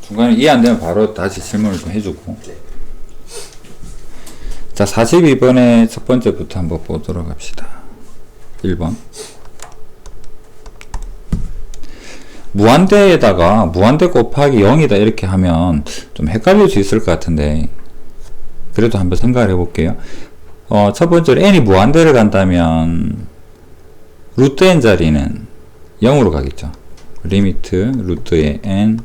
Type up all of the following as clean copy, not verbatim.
중간에 이해 안 되면 바로 다시 질문을 좀 해주고. 네. 자, 42번의 첫 번째부터 한번 보도록 합시다. 1번. 무한대에다가 무한대 곱하기 0이다 이렇게 하면 좀 헷갈릴 수 있을 것 같은데, 그래도 한번 생각을 해볼게요. 첫 번째로 n이 무한대를 간다면 루트 n 자리는 0으로 가겠죠. 리미트 루트의 n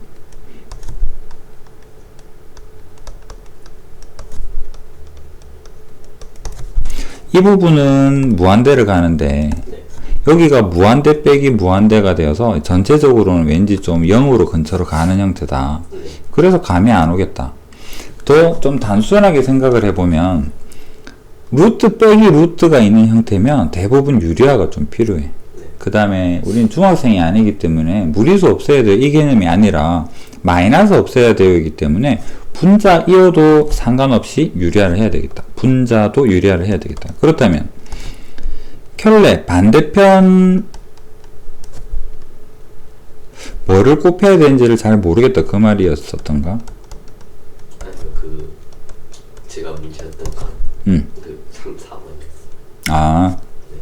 이 부분은 무한대를 가는데 여기가 무한대 빼기 무한대가 되어서 전체적으로는 왠지 좀 0으로 근처로 가는 형태다. 그래서 감이 안 오겠다. 또 좀 단순하게 생각을 해보면 루트 빼기 루트가 있는 형태면 대부분 유리화가 좀 필요해. 그 다음에 우리는 중학생이 아니기 때문에 무리수 없애야 돼요 이 개념이 아니라 마이너스 없애야 되기 때문에 분자이어도 상관없이 유리화를 해야 되겠다. 분자도 유리화를 해야 되겠다. 그렇다면 켤레 반대편 뭐를 곱해야 되는지를 잘 모르겠다 그 말이었었던가? 아니요, 제가 문제였던 건 그 3, 4번이었어요. 아, 네.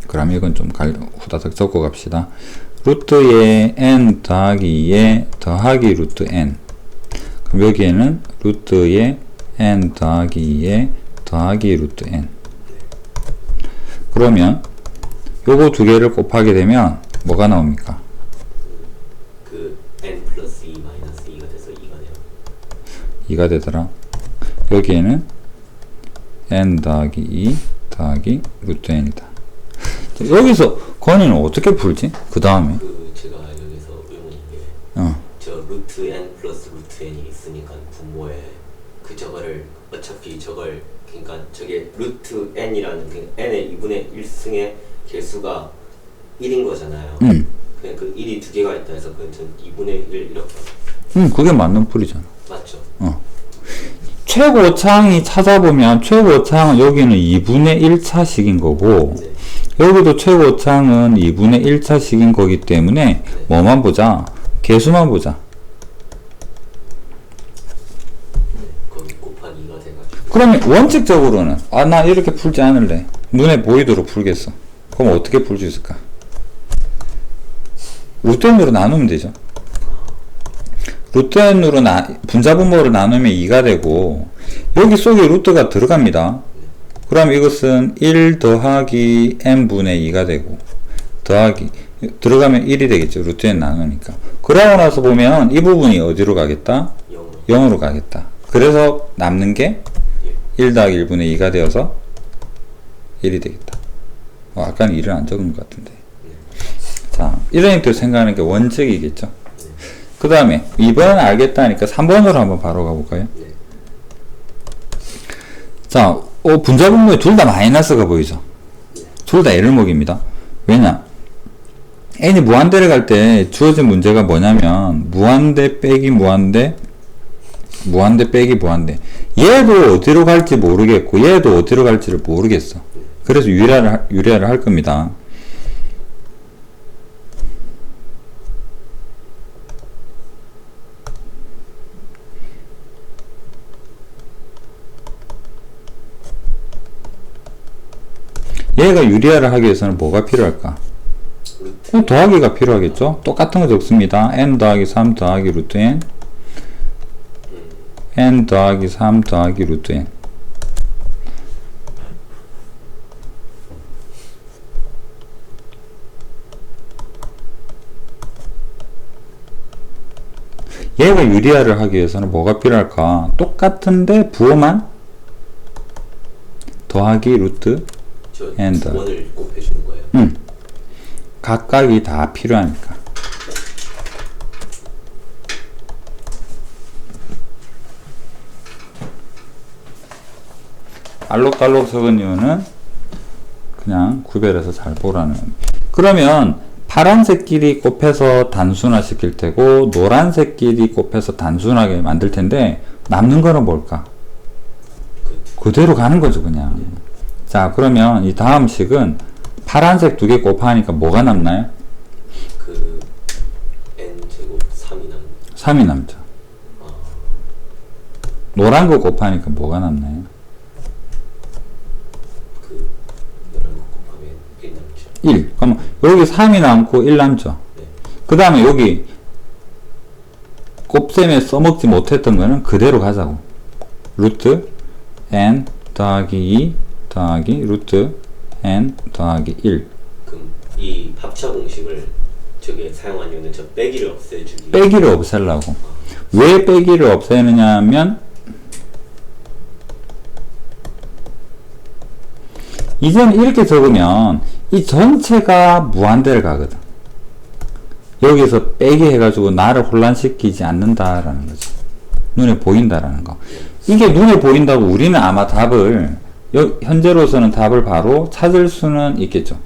그럼 이건 좀 후다닥 적어 갑시다. 루트의 n 더하기 2에 더하기 루트 n. 그럼 여기에는 루트의 n 더하기 2에 더하기 루트 n. 그러면 요거 두 개를 곱하게 되면 뭐가 나옵니까? 그 n 플러스 2 마이너스 2가 돼서 2가 돼요. 2가 되더라. 여기에는 n 더하기 2 더하기 루트 n이다. 여기서 건이는 어떻게 풀지? 그 다음에 제가 여기서 의문인 게 저 루트 n 플러스 루트 n이 있으니까 분모에 저거를 어차피 그러니까 저게 루트 n이라는 n의 2분의 1승의 개수가 1인 거잖아요. 그냥 그 1이 두 개가 있다 해서 그건 전 2분의 1 이렇게. 그게 맞는 풀이잖아. 맞죠? 최고차항이 찾아보면 최고차항은 여기는 2분의 1차식인 거고 네. 여기도 최고차항은 2분의 1차식인 거기 때문에 뭐만 보자? 개수만 보자. 거기 곱한 2가 돼가지고. 그러면 원칙적으로는 나 이렇게 풀지 않을래. 눈에 보이도록 풀겠어. 그럼 어떻게 풀 수 있을까? 루트 n으로 나누면 되죠. 루트 n으로 분자분모를 나누면 2가 되고 여기 속에 루트가 들어갑니다. 그럼 이것은 1 더하기 n분의 2가 되고 더하기 들어가면 1이 되겠죠. 루트 n 나누니까. 그러고 나서 보면 이 부분이 어디로 가겠다? 0으로 가겠다. 그래서 남는 게 1 더하기 1분의 2가 되어서 1이 되겠다. 아까는 1을 안 적은 것 같은데. 자, 이런 형태로 생각하는 게 원칙이겠죠. 그 다음에 2번 알겠다니까 3번으로 한번 바로 가볼까요? 자, 분자분모에 둘 다 마이너스가 보이죠? 둘 다 L목입니다. 왜냐? n이 무한대를 갈 때 주어진 문제가 뭐냐면 무한대 빼기 무한대 무한대 빼기 무한대 얘도 어디로 갈지 모르겠고 얘도 어디로 갈지를 모르겠어. 그래서 유리화를 할 겁니다. 얘가 유리화를 하기 위해서는 뭐가 필요할까? 더하기가 필요하겠죠? 똑같은 거 적습니다. n 더하기 3 더하기 루트 n n 더하기 3 더하기 루트 n 얘가 유리화를 하기 위해서는 뭐가 필요할까? 똑같은데 부호만 더하기 루트 n 더. 원을 곱해주는 거예요. 각각이 다 필요하니까. 알록달록 적은 이유는 그냥 구별해서 잘 보라는. 그러면 파란색끼리 곱해서 단순화 시킬 테고 노란색끼리 곱해서 단순하게 만들 텐데 남는 거는 뭘까? 그대로 가는 거죠 그냥. 자, 그러면 이 다음 식은 파란색 두 개 곱하니까 뭐가 남나요? 그 n제곱 3이 남죠. 3이 남죠. 노란 거 곱하니까 뭐가 남나요? 그 노란 거 곱하면 1 남죠. 1. 그럼 여기 3이 남고 1 남죠. 네. 그 다음에 여기 곱셈에 써먹지 못했던 거는 그대로 가자고. 루트 n 더하기 2 더하기 루트 n 더하기 1. 그럼 이 합차 공식을 저게 사용한 이유는 저 빼기를 없애주기. 빼기를 없애려고. 왜 빼기를 없애느냐 하면 이제는 이렇게 적으면 이 전체가 무한대를 가거든. 여기서 빼기 해가지고 나를 혼란시키지 않는다라는 거지. 눈에 보인다라는 거. 이게 눈에 보인다고 우리는 아마 답을 현재로서는 답을 바로 찾을 수는 있겠죠.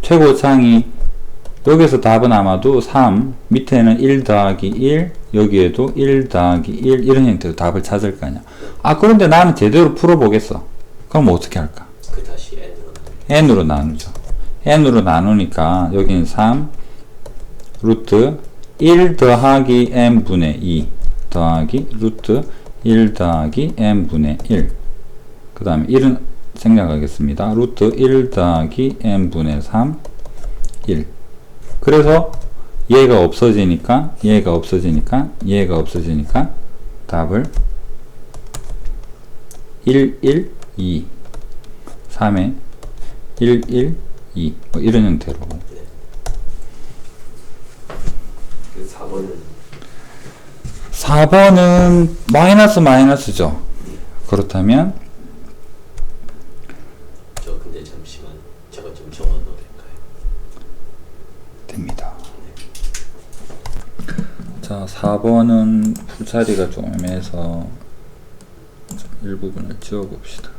최고창이 여기서 답은 아마도 3, 밑에는 1 더하기 1, 여기에도 1 더하기 1 이런 형태로 답을 찾을 거 아니야. 아 그런데 나는 제대로 풀어보겠어. 그럼 어떻게 할까? 그 다시 n으로 n으로 나누죠. n으로 나누니까 여기는 3 루트 1 더하기 n분의 2 더하기 루트 1 더하기 n분의 1. 그 다음에 1은 생략하겠습니다. 루트 1 더하기 n분의 3 1. 그래서 얘가 없어지니까 얘가 없어지니까 얘가 없어지니까 답을 1 1 2 3에 1 1 2 뭐 이런 형태로. 네. 그 4번은 마이너스 마이너스죠. 그렇다면 저 근데 잠시만 제가 좀 적어도 될까요? 됩니다. 자, 4번은 풀자리가 좀 애매해서 일부분을 지워봅시다.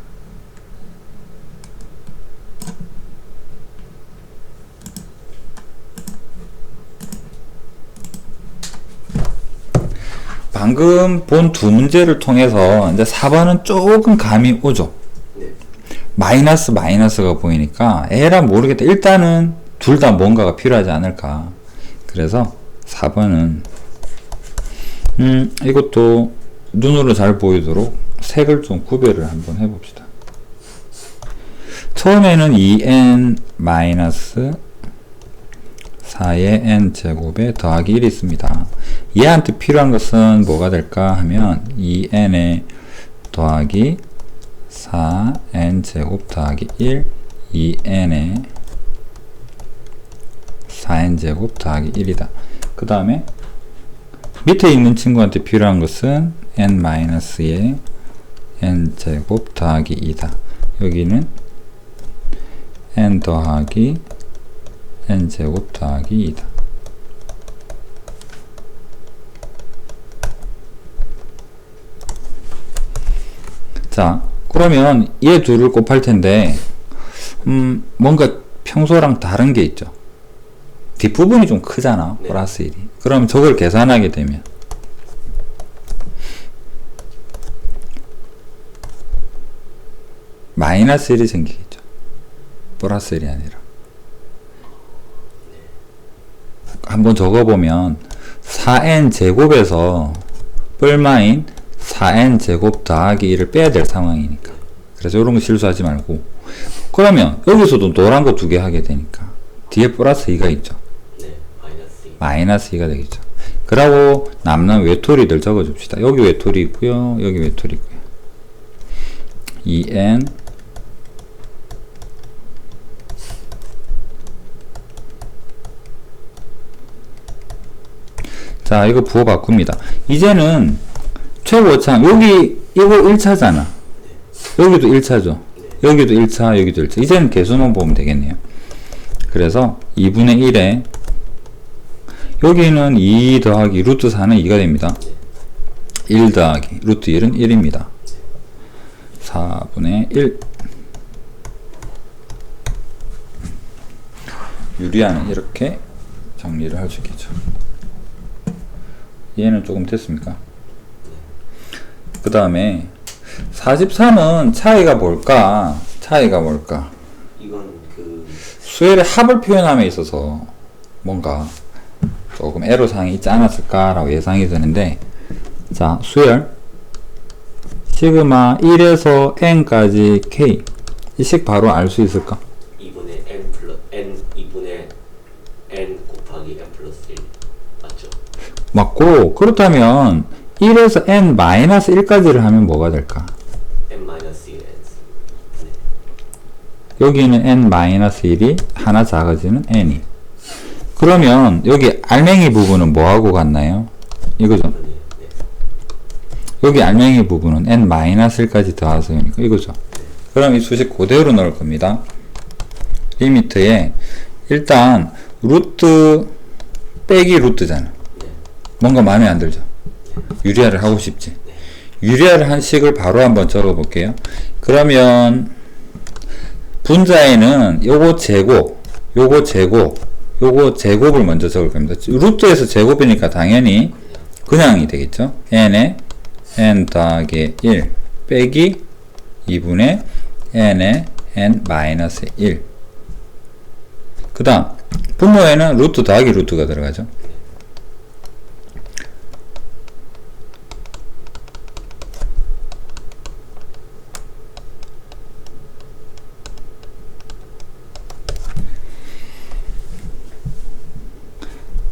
방금 본 두 문제를 통해서 이제 4번은 조금 감이 오죠. 네. 마이너스 마이너스가 보이니까 에라 모르겠다. 일단은 둘 다 뭔가가 필요하지 않을까. 그래서 4번은 이것도 눈으로 잘 보이도록 색을 좀 구별을 한번 해봅시다. 처음에는 2n 마이너스 4의 n 제곱에 더하기 1이 있습니다. 얘한테 필요한 것은 뭐가 될까 하면 2n에 더하기 4n 제곱 더하기 1 2n에 4n 제곱 더하기 1이다. 그 다음에 밑에 있는 친구한테 필요한 것은 n-의 n 제곱 더하기 2다. 여기는 n 더하기 n 제곱 더하기 2다. 자, 그러면 얘 둘을 곱할 텐데 뭔가 평소랑 다른 게 있죠. 뒷부분이 좀 크잖아. 네. 플러스 1이. 그럼 저걸 계산하게 되면 마이너스 1이 생기겠죠. 플러스 1이 아니라. 한번 적어보면 4n 제곱에서 뿔마인 4n 제곱 더하기 1을 빼야 될 상황이니까. 그래서 이런 거 실수하지 말고. 그러면 여기서도 노란 거 두 개 하게 되니까 뒤에 플러스 2가 있죠. 네. 마이너스 2가 되겠죠. 그러고 남는 외톨이들 적어줍시다. 여기 외톨이 있고요. 여기 외톨이 있고요. 2n 자, 이거 부호 바꿉니다. 이제는 최고창 여기 이거 1차잖아. 여기도 1차죠. 여기도 1차, 여기도 1차. 이제는 개수만 보면 되겠네요. 그래서 2분의 1에 여기는 2 더하기 루트 4는 2가 됩니다. 1 더하기 루트 1은 1입니다. 4분의 1 유리아는 이렇게 정리를 할 수 있겠죠. 얘는 조금 됐습니까? 그 다음에 43은 차이가 뭘까? 차이가 뭘까? 이건 그 수열의 합을 표현함에 있어서 뭔가 조금 애로사항이 있지 않았을까라고 예상이 되는데 자, 수열 시그마 1에서 n까지 k 이 식 바로 알 수 있을까? 2분의 n 플러스 n 2분의 n 곱하기 n 플러스 1 맞죠? 맞고, 그렇다면 1에서 n 마이너스 1까지를 하면 뭐가 될까? n 마이너스 1 n 네. 여기는 n 마이너스 1이 하나 작아지는 n이. 그러면 여기 알맹이 부분은 뭐하고 같나요? 이거죠. 네. 네. 여기 알맹이 부분은 n 마이너스 1까지 더하서니까 이거죠. 그럼 이 수식 그대로 넣을 겁니다. 리미트에 일단 루트 빼기 루트잖아. 네. 뭔가 마음에 안 들죠? 유리화를 하고 싶지. 유리화를 한 식을 바로 한번 적어 볼게요. 그러면 분자에는 요거 제곱, 요거 제곱, 요거 제곱을 먼저 적을 겁니다. 루트에서 제곱이니까 당연히 그냥이 되겠죠. n에 n 더하기 1 빼기 2분의 n에 n 마이너스 1. 그 다음 분모에는 루트 더하기 루트가 들어가죠.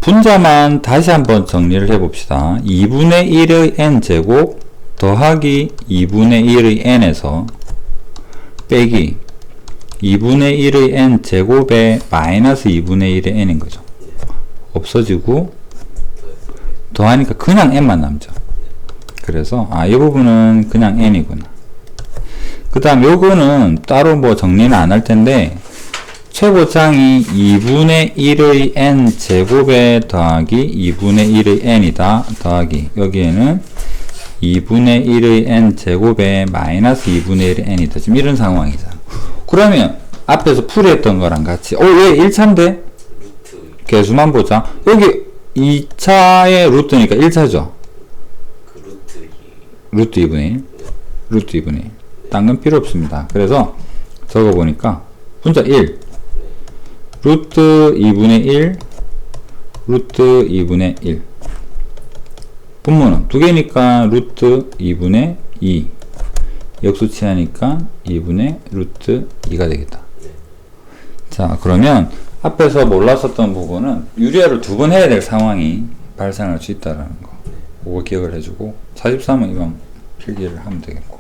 분자만 다시 한번 정리를 해봅시다. 2분의 1의 n제곱 더하기 2분의 1의 n에서 빼기 2분의 1의 n제곱에 마이너스 2분의 1의 n인 거죠. 없어지고 더하니까 그냥 n만 남죠. 그래서 이 부분은 그냥 n이구나. 그 다음 요거는 따로 뭐 정리는 안 할 텐데 최고창이 2분의 1의 n 제곱에 더하기 2분의 1의 n이다 더하기 여기에는 2분의 1의 n 제곱에 마이너스 2분의 1의 n이다. 지금 이런 상황이잖아. 그러면 앞에서 풀이했던 거랑 같이 왜 1차인데? 루트 개수만 보자. 여기 2차의 루트니까 1차죠. 그 루트 2 루트 2분의 1 루트 2분의 1 딴 건 필요 없습니다. 그래서 적어보니까 분자 1 루트 2분의 1 루트 2분의 1 분모는 두 개니까 루트 2분의 2 역수치하니까 2분의 루트 2가 되겠다. 자, 그러면 앞에서 몰랐었던 부분은 유리화를 두 번 해야 될 상황이 발생할 수 있다는 거. 그거 기억을 해주고 43은 이건 필기를 하면 되겠고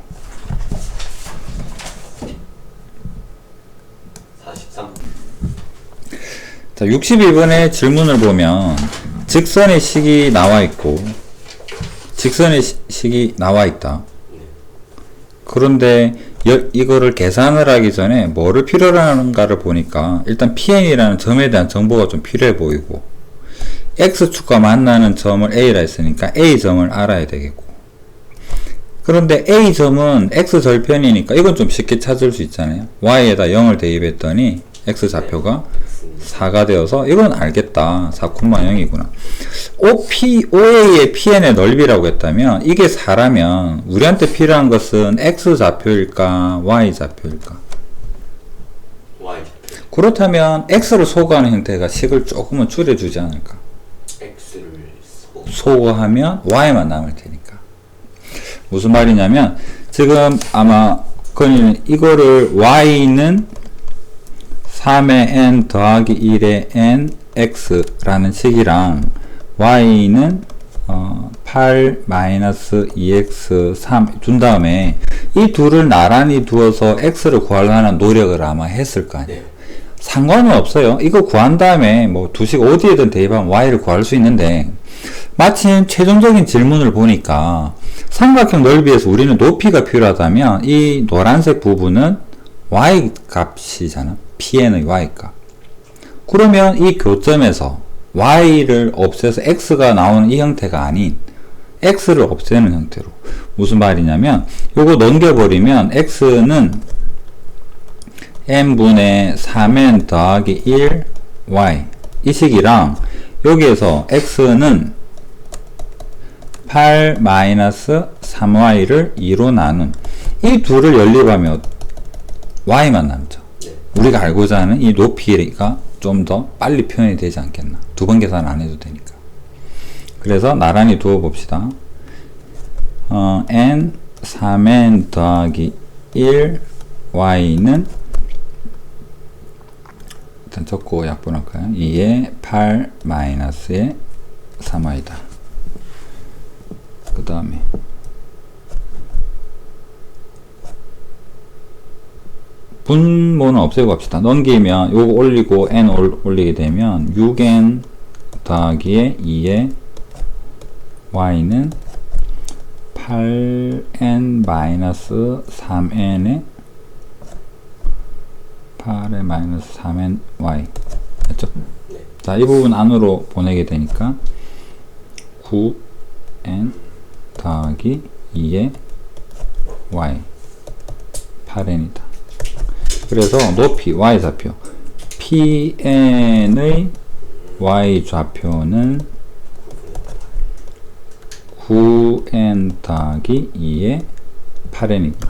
43 자, 62번의 질문을 보면 직선의 식이 나와 있고 직선의 식이 나와 있다. 그런데 이거를 계산을 하기 전에 뭐를 필요로 하는가를 보니까 일단 PN이라는 점에 대한 정보가 좀 필요해 보이고 X축과 만나는 점을 A라 했으니까 A점을 알아야 되겠고 그런데 A점은 X절편이니까 이건 좀 쉽게 찾을 수 있잖아요. Y에다 0을 대입했더니 X좌표가 4가 되어서 이건 알겠다. 4,0이구나. OA의 PN의 넓이라고 했다면 이게 4라면 우리한테 필요한 것은 X좌표일까 Y좌표일까? Y좌표. 그렇다면 X를 소거하는 형태가 식을 조금은 줄여주지 않을까? X를 소거하면 Y만 남을 테니까. 무슨 말이냐면 지금 아마 건이는 이거를 Y는 3의 n 더하기 1의 n x라는 식이랑 y는 8 마이너스 2x 3 둔 다음에 이 둘을 나란히 두어서 x를 구하려는 노력을 아마 했을 거 아니에요. 상관은 없어요. 이거 구한 다음에 뭐 두식 어디에든 대입하면 y를 구할 수 있는데 마침 최종적인 질문을 보니까 삼각형 넓이에서 우리는 높이가 필요하다면 이 노란색 부분은 y 값이잖아. PN의 y값. 그러면 이 교점에서 y를 없애서 x가 나오는 이 형태가 아닌 x를 없애는 형태로. 무슨 말이냐면 요거 넘겨버리면 x는 n분의 3n 더하기 1 y 이 식이랑 여기에서 x는 8 마이너스 3y를 2로 나눈 이 둘을 연립하면 y만 남죠. 우리가 알고자 하는 이 높이가 좀 더 빨리 표현이 되지 않겠나. 두 번 계산 안 해도 되니까. 그래서 나란히 두어 봅시다. n 3n 더하기 1 y는 일단 적고 약분할까요? 2의 8 마이너스의 3y다. 그 다음에 분모는 없애고 갑시다. 넘기면 요거 올리고 n 올리게 되면 6n 더하기에 2의 y는 8n 마이너스 3n에 8의 마이너스 3n y 맞죠? 네. 자, 이 부분 안으로 보내게 되니까 9n 더하기 2의 y 8n이다. 그래서 높이 y좌표 pn의 y좌표는 9n 더하기 2의 8n이구나.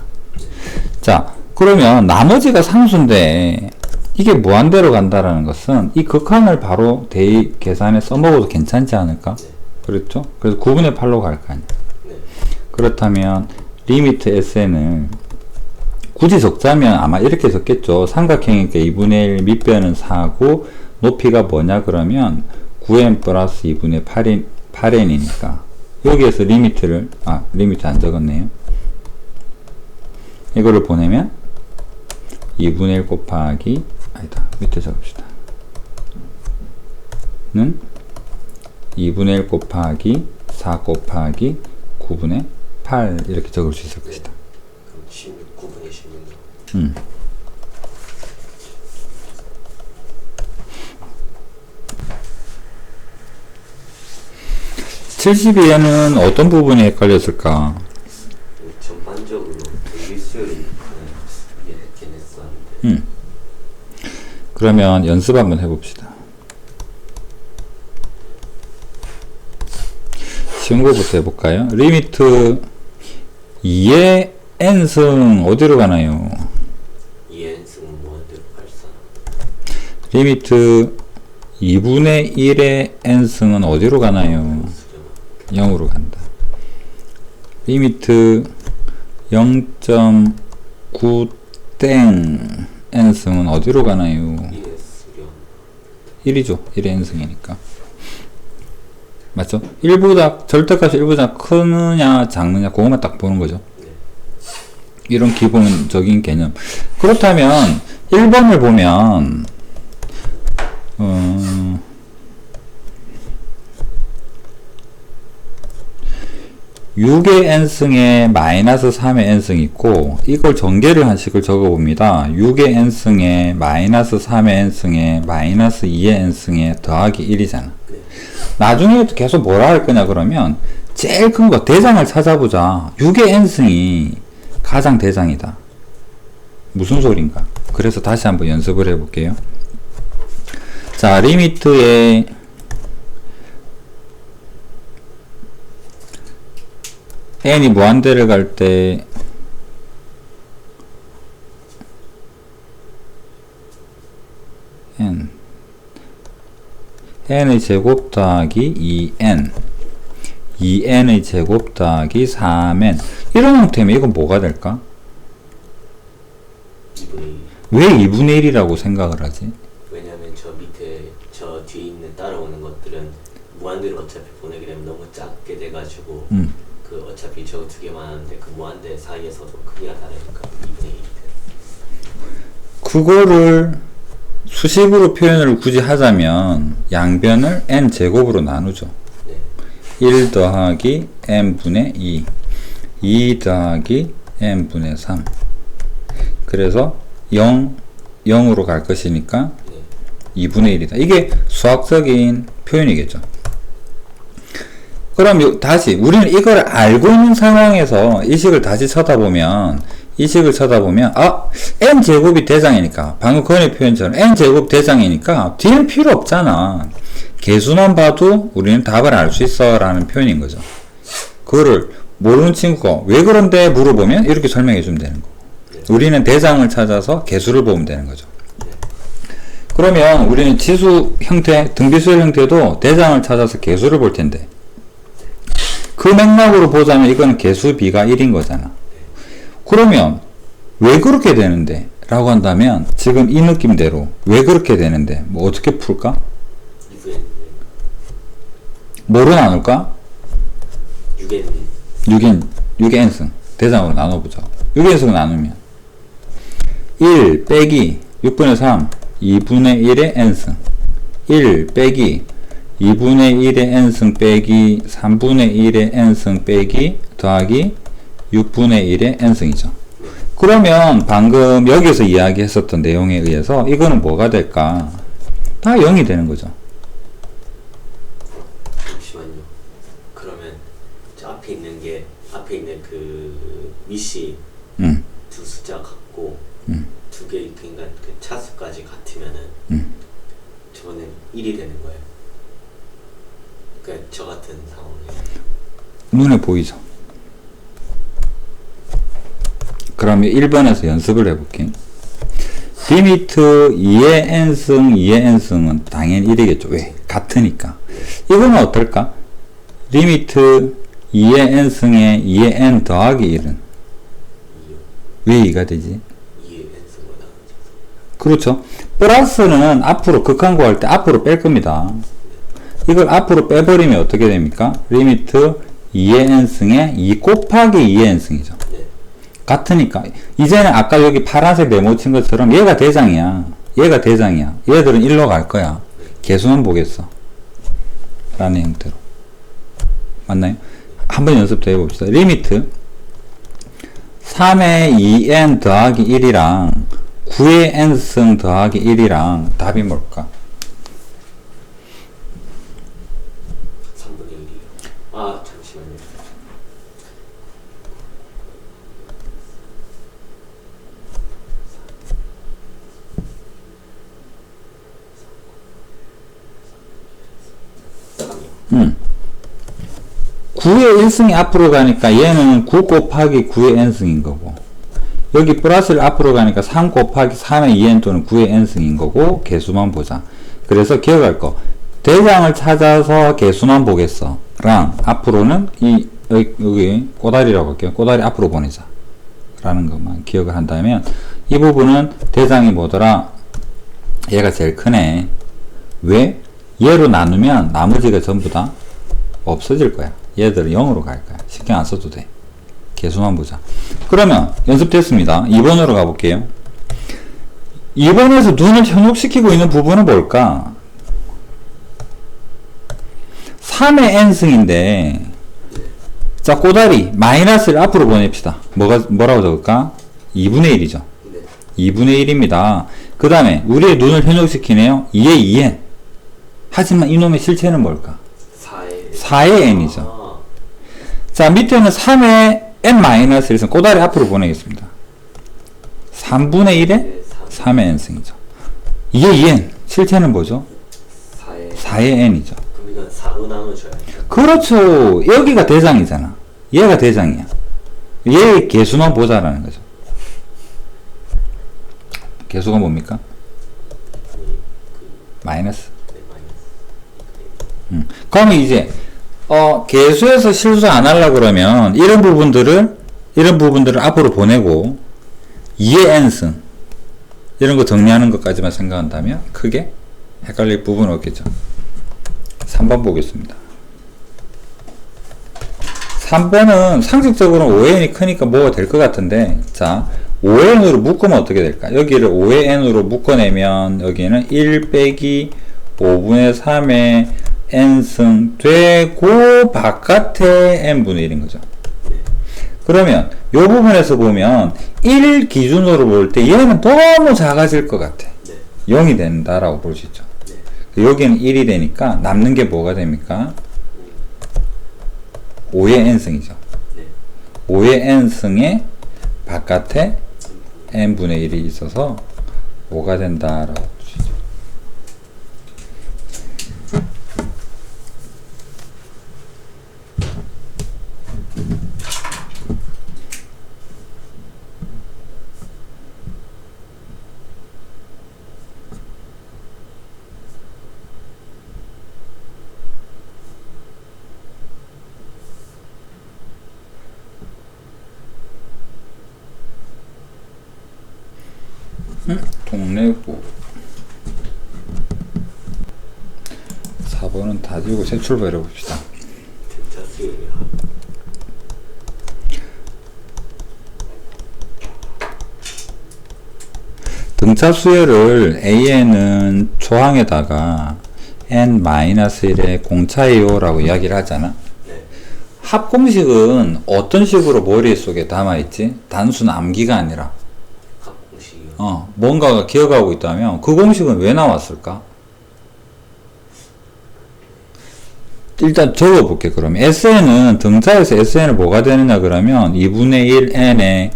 자, 그러면 나머지가 상수인데 이게 무한대로 간다라는 것은 이 극한을 바로 대입 계산에 써먹어도 괜찮지 않을까? 네. 그렇죠? 그래서 9분의 8로 갈 거 아니야. 네. 그렇다면 리미트 sn을 굳이 적자면 아마 이렇게 적겠죠. 삼각형이니까 2분의 1 밑변은 4고 높이가 뭐냐 그러면 9n 플러스 2분의 8n이니까 여기에서 리미트를 리미트 안 적었네요. 이거를 보내면 2분의 1 곱하기 아니다 밑에 적읍시다. 는 2분의 1 곱하기 4 곱하기 9분의 8 이렇게 적을 수 있을 것이다. 그럼 16, 9분의 16. 72에는 어떤 부분이 헷갈렸을까? 전반적으로 대기수열이 이해했긴 했었는데 그러면 연습 한번 해봅시다. 쉬운 거부터 해볼까요? 리미트 2의 n승 어디로 가나요? 2n승 무한대로 발산. 리미트 2분의 1의 n승은 어디로 가나요? 0으로 간다. 리미트 0.9 땡 n승은 어디로 가나요? 1의 수렴. 1이죠. 1의 n승이니까. 맞죠? 1보다 절대값이 1보다 크느냐 작느냐 그것만 딱 보는 거죠. 네. 이런 기본적인 개념. 그렇다면 1번을 보면 6의 n승에 마이너스 3의 n승이 있고 이걸 전개를 한 식을 적어봅니다. 6의 n승에 마이너스 3의 n승에 마이너스 2의 n승에 더하기 1이잖아. 네. 나중에 계속 뭐라 할 거냐 그러면 제일 큰 거 대장을 찾아보자. 6의 n승이 가장 대장이다. 무슨 소린가? 그래서 다시 한번 연습을 해볼게요. 자, 리미트에 n이 무한대를 갈 때 n의 제곱 더하기 2n 2n의 제곱 더하기 3n 이런 형태면 이건 뭐가 될까? 2분의 1. 왜 2분의 1이라고 생각을 하지? 왜냐면 저 밑에 저 뒤에 있는 따라오는 것들은 무한대로 어차피 보내게 되면 너무 작게 돼가지고 그 어차피 저 두 개만 하는데 그 무한대 사이에서도 크기가 다르니까 2분의 1이 돼. 그거를 수식으로 표현을 굳이 하자면 양변을 n 제곱으로 나누죠. 네. 1 더하기 n분의 2 2 더하기 n분의 3 그래서 0으로 갈 것이니까 네. 2분의 1이다. 이게 수학적인 표현이겠죠. 그럼 다시 우리는 이걸 알고 있는 상황에서 이 식을 다시 쳐다보면 n제곱이 대장이니까 방금 건의 표현처럼 n제곱 대장이니까 뒤는 필요 없잖아. 개수만 봐도 우리는 답을 알 수 있어 라는 표현인 거죠. 그거를 모르는 친구가 왜 그런데 물어보면 이렇게 설명해 주면 되는 거. 우리는 대장을 찾아서 개수를 보면 되는 거죠. 그러면 우리는 지수 형태, 등비수열 형태도 대장을 찾아서 개수를 볼 텐데 그 맥락으로 보자면 이거는 개수 B가 1인 거잖아. 그러면 왜 그렇게 되는데? 라고 한다면 지금 이 느낌대로 왜 그렇게 되는데? 뭐 어떻게 풀까? 뭐로 나눌까? 6n승 대장으로 나눠보자. 6n승 나누면 1 빼기 6분의 3 2분의 1의 n승 1 빼기 2분의 1의 n승 빼기 3분의 1의 n승 빼기 더하기 6분의 1의 n승이죠. 그러면 방금 여기서 이야기했었던 내용에 의해서 이거는 뭐가 될까? 다 0이 되는 거죠. 잠시만요. 그러면 저 앞에 있는 그 미시 두 숫자 같고 두 개 그러니까 그 차수까지 같으면은 저거는 1이 되는 거예요. 그러니까 저 같은 상황에 눈에 보이죠? 그러면 1번에서 연습을 해볼게. 리미트 2의 n승 2의 n승은 당연히 1이겠죠. 왜? 같으니까. 이거는 어떨까? 리미트 2의 n승에 2의 n 더하기 1은 왜 2가 되지? 2의 n승으로 나누죠. 그렇죠. 플러스는 앞으로 극한 구할 때 앞으로 뺄 겁니다. 이걸 앞으로 빼버리면 어떻게 됩니까? 리미트 2의 n승에 2 곱하기 2의 n승이죠. 같으니까 이제는 아까 여기 파란색 네모친 것처럼 얘가 대장이야. 얘가 대장이야. 얘들은 1로 갈 거야. 개수만 보겠어. 라는 형태로. 맞나요? 한번 연습 더 해봅시다. 리미트 3의 2n 더하기 1이랑 9의 n승 더하기 1이랑 답이 뭘까? 3분의 1이요. 아 잠시만요. 음. 9의 1승이 앞으로 가니까 얘는 9 곱하기 9의 n승인 거고 여기 플러스를 앞으로 가니까 3 곱하기 3의 2n 또는 9의 n승인 거고 개수만 보자. 그래서 기억할 거 대장을 찾아서 개수만 보겠어 랑 앞으로는 여기 꼬다리라고 할게요. 꼬다리 앞으로 보내자 라는 것만 기억을 한다면 이 부분은 대장이 뭐더라? 얘가 제일 크네. 왜? 얘로 나누면 나머지가 전부 다 없어질 거야. 얘들은 0으로 갈 거야. 신경 안 써도 돼. 개수만 보자. 그러면 연습됐습니다. 2번으로 가볼게요. 2번에서 눈을 현혹시키고 있는 부분은 뭘까? 3의 n승인데 자 꼬다리 마이너스를 앞으로 보냅시다. 뭐라고 적을까? 2분의 1이죠. 2분의 1입니다. 그 다음에 우리의 눈을 현혹시키네요. 2의 2n. 하지만 이놈의 실체는 뭘까? 4의 n이죠. 자 밑에는 3의 n-1을 꼬다리 앞으로 보내겠습니다. 3분의 1에 3의 n승이죠. 2의 2n. 실체는 뭐죠? 4의 n이죠. 그럼 이건 4로 나눠줘야죠. 그렇죠. 여기가 대장이잖아. 얘가 대장이야. 얘의 개수만 보자라는 거죠. 개수가 뭡니까? 마이너스. 그러면 이제 개수에서 실수 안 하려고 그러면 이런 부분들을 앞으로 보내고 2의 n승 이런 거 정리하는 것까지만 생각한다면 크게 헷갈릴 부분은 없겠죠. 3번 보겠습니다. 3번은 상식적으로 5n이 크니까 뭐가 될 것 같은데 자 5n으로 묶으면 어떻게 될까? 여기를 5의 n으로 묶어내면 여기는 1 빼기 5분의 3의 n승 되고 바깥에 n분의 1인 거죠. 그러면 이 부분에서 보면 1 기준으로 볼 때 얘는 너무 작아질 것 같아. 0이 된다라고 볼 수 있죠. 여기는 1이 되니까 남는 게 뭐가 됩니까? 5의 n승이죠. 5의 n승에 바깥에 n분의 1이 있어서 5가 된다라고 볼 수 있죠. 동래구 4번은 다 지우고 새 출발해 봅시다. 등차 수열의 합. 등차 수열을 AN은 초항에다가 n-1의 공차예요 라고 이야기를 하잖아. 네. 합 공식은 어떤 식으로 머릿속에 담아있지? 단순 암기가 아니라 합 공식이요. 뭔가가 기억하고 있다면 그 공식은 왜 나왔을까? 일단 적어볼게. 그러면 SN은 등차에서 SN은 뭐가 되느냐 그러면 2분의 1 n에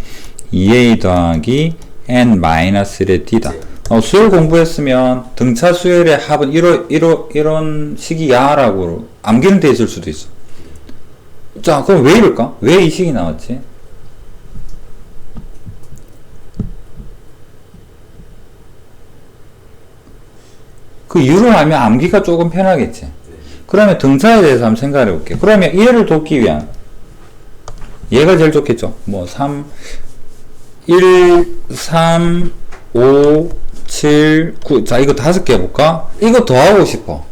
2a 더하기 n-1의 d다. 수열 공부했으면 등차 수열의 합은 이런 식이야 라고 암기는 돼 있을 수도 있어. 자, 그럼 왜 이럴까? 왜 이 식이 나왔지? 그 이유를 알면 암기가 조금 편하겠지. 그러면 등차에 대해서 한번 생각해 볼게. 그러면 얘를 돕기 위한 얘가 제일 좋겠죠. 뭐 1, 3, 5, 7, 9. 자, 이거 5개 해볼까? 이거 더 하고 싶어.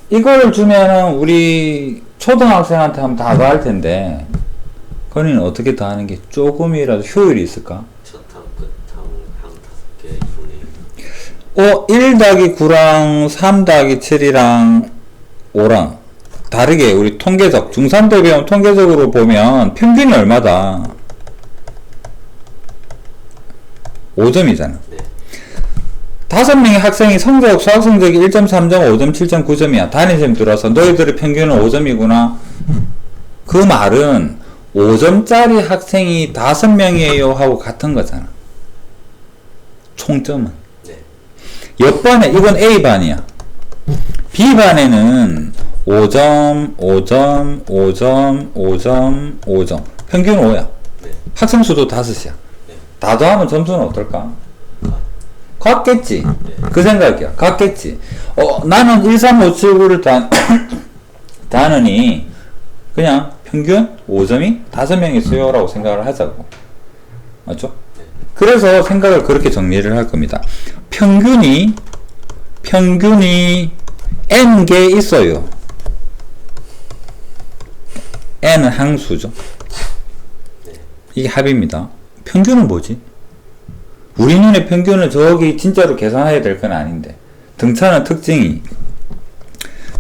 이거를 주면은 우리 초등학생한테 하면 다 더할 텐데, 건이는 어떻게 더 하는 게 조금이라도 효율이 있을까? 첫항, 끝항, 항 5개 1 더하기 9랑 3 더하기 7이랑 5랑 다르게 우리 통계적, 중3때 배운 통계적으로 보면 평균이 얼마다? 5점이잖아. 네. 5명의 학생이 성적, 수학 성적이 1.3점, 5점, 7점, 9점이야. 담임쌤 들어서 너희들의 평균은 5점이구나. 그 말은 5점짜리 학생이 5명이에요 하고 같은 거잖아. 총점은. 네. 옆반에 이건 A반이야. B반에는 5점, 5점, 5점, 5점, 5점. 평균 5야. 네. 학생 수도 5이야. 네. 다 더하면 점수는 어떨까? 같겠지. 네. 그 생각이야. 같겠지. 나는 1, 3, 5, 7, 9를 다느니 그냥 평균 5점이 5명이 있어요 라고 생각을 하자고. 맞죠? 네. 그래서 생각을 그렇게 정리를 할 겁니다. 평균이 n개 있어요. n은 항수죠. 네. 이게 합입니다. 평균은 뭐지? 우리 눈에 평균은 저기 진짜로 계산해야 될 건 아닌데, 등차는 특징이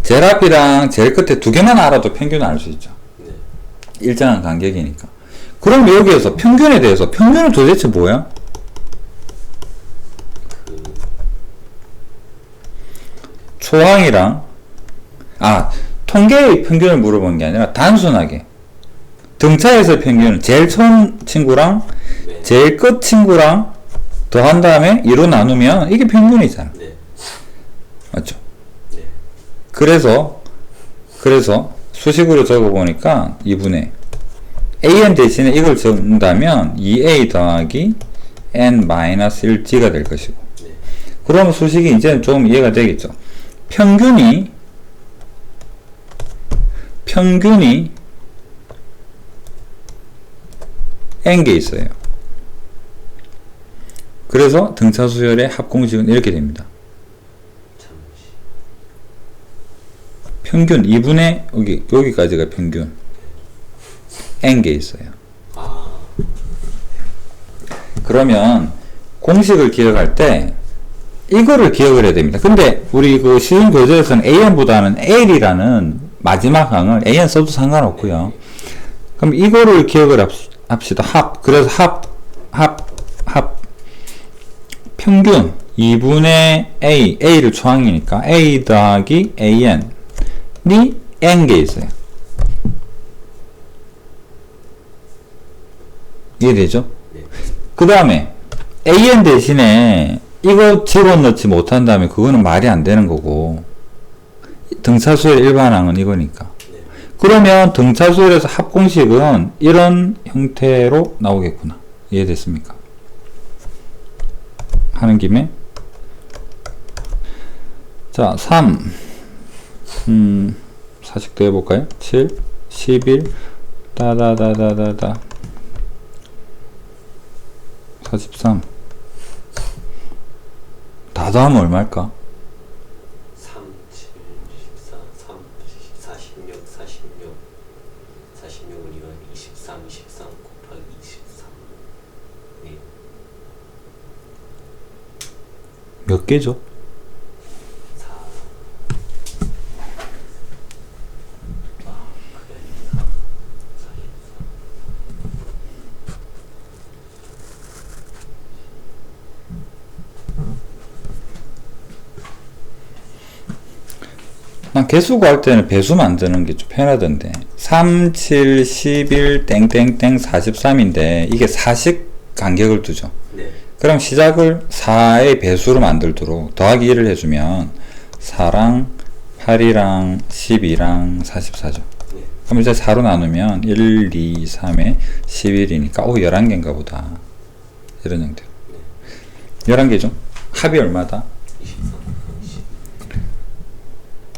제일 앞이랑 제일 끝에 2개만 알아도 평균을 알 수 있죠. 네. 일정한 간격이니까. 그럼 여기에서 평균에 대해서, 평균은 도대체 뭐야? 초항이랑 통계의 평균을 물어본 게 아니라 단순하게 등차에서의 평균은 제일 처음 친구랑 네. 제일 끝 친구랑 더한 다음에 2로 나누면 이게 평균이잖아. 네. 맞죠? 네. 그래서 수식으로 적어보니까 2분의 an 대신에 이걸 적는다면 2a 더하기 n-1g가 될 것이고, 네. 그러면 수식이 이제는 좀 이해가 되겠죠. 평균이 n개 있어요. 그래서 등차 수열의 합공식은 이렇게 됩니다. 잠시. 평균 2분의 여기까지가 평균 n개 있어요. 그러면 공식을 기억할 때 이거를 기억을 해야 됩니다. 근데 우리 그 시중 교재에서는 AN보다는 L이라는 마지막 항을 AN 써도 상관없고요. 그럼 이거를 기억을 합시다. 합. 그래서 합. 평균 2분의 A를 초항이니까 A 더하기 AN이 N개 있어요. 이해되죠? 네. 그 다음에 AN 대신에 이거 집어넣지 못한다면 그거는 말이 안 되는 거고, 등차수열 일반항은 이거니까. 네. 그러면 등차수열에서 합공식은 이런 형태로 나오겠구나. 이해됐습니까? 하는 김에 자 3 사식도 해볼까요? 7 11 43 다 더하면 얼마일까? 3, 7, 14, 3, 46, 46, 46은 이건 23, 23 곱하기 23. 네. 몇 개죠? 4. 그래. 44. 난 개수 구할 때는 배수 만드는 게 좀 편하던데 3, 7, 11, 땡땡땡 43인데 이게 4씩 간격을 두죠. 네. 그럼 시작을 4의 배수로 만들도록 더하기 1을 해주면 4랑 8이랑 12랑 44죠. 네. 그럼 이제 4로 나누면 1, 2, 3에 11이니까 11개인가 보다. 이런 형태. 네. 11개죠. 합이 얼마다? 23,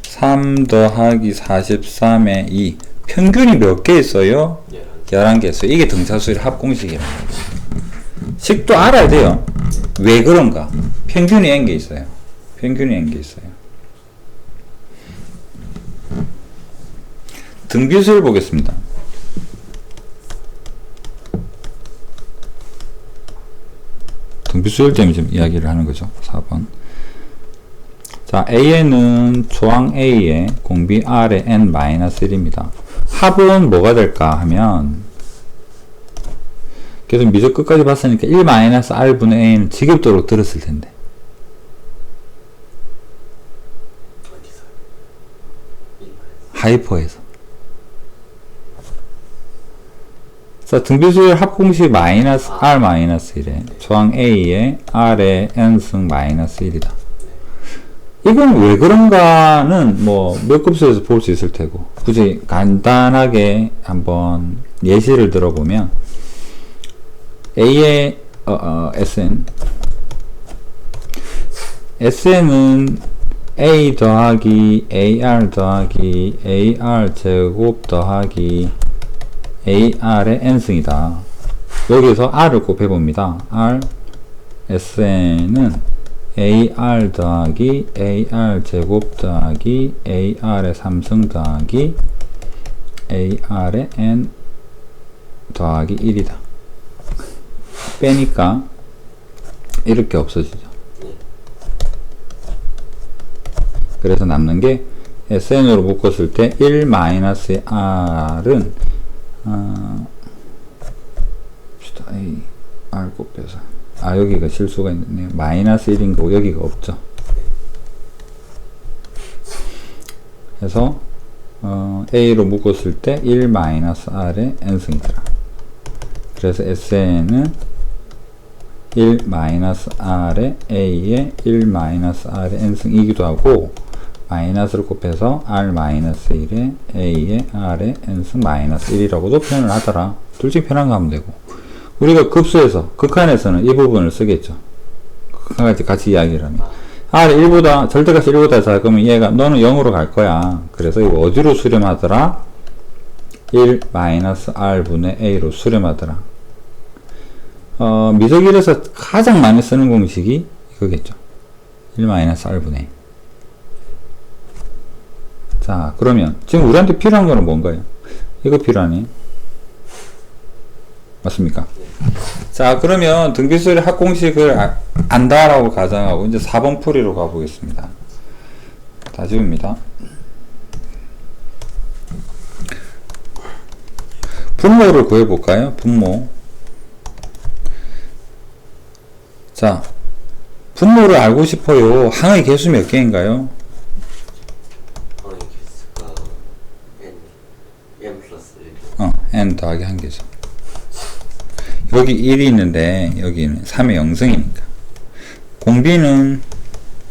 3 더하기 43에 2. 평균이 몇 개 있어요? 11개 있어요. 이게 등차수의 합공식이라는 거죠. 식도 알아야 돼요. 왜 그런가? 평균이 n개 있어요. 평균이 n개 있어요. 등비수를 보겠습니다. 등비수열 때문에 지금 이야기를 하는 거죠. 4번. 자, AN은 조항 A에 공비 R에 N-1입니다. 합은 뭐가 될까 하면 계속 미적 끝까지 봤으니까 1-R분의 A는 지겹도록 들었을 텐데. 어디서? 하이퍼에서. 자, 등비수열 합공식 마이너스 R-1에 조항 A에 R에 N승 마이너스 1이다. 이건 왜 그런가는 뭐 몇 급수에서 볼 수 있을 테고 굳이 간단하게 한번 예시를 들어보면 A의 SN은 A 더하기 AR 더하기 AR 제곱 더하기 AR의 N승이다. 여기서 R을 곱해봅니다. R SN은 AR 더하기 AR 제곱 더하기 AR의 3승 더하기 AR의 N 더하기 1이다. 빼니까 이렇게 없어지죠. 그래서 남는 게 SN으로 묶었을 때 1-R은 A R 곱해서 여기가 실수가 있네요. 마이너스 1인 거고 여기가 없죠. 그래서 A로 묶었을 때 1-R의 N승이더라. 그래서 SN은 1-R의 A의 1-R의 N승이기도 하고 마이너스를 곱해서 R-1의 A의 R의 N승 마이너스 1이라고도 표현을 하더라. 둘 중에 편한 거 하면 되고 우리가 급수에서, 극한에서는 이 부분을 쓰겠죠. 극한까지 같이 이야기를 하면. R이 1보다, 절대값이 1보다 작으면 얘가, 너는 0으로 갈 거야. 그래서 이거 어디로 수렴하더라? 1-R분의 A로 수렴하더라. 미적일에서 가장 많이 쓰는 공식이 이거겠죠. 1-R분의 A. 자, 그러면, 지금 우리한테 필요한 거는 뭔가요? 이거 필요하네. 맞습니까? 자, 그러면 등비수열의 합공식을 안다라고 가정하고 이제 4번 풀이로 가보겠습니다. 다 지웁니다. 분모를 구해볼까요? 분모. 자, 분모를 알고 싶어요. 항의 개수 몇 개인가요? 항의 개수가 n 플러스 1. n 더하기 1개죠. 여기 1이 있는데 여기는 3의 0승이니까 공비는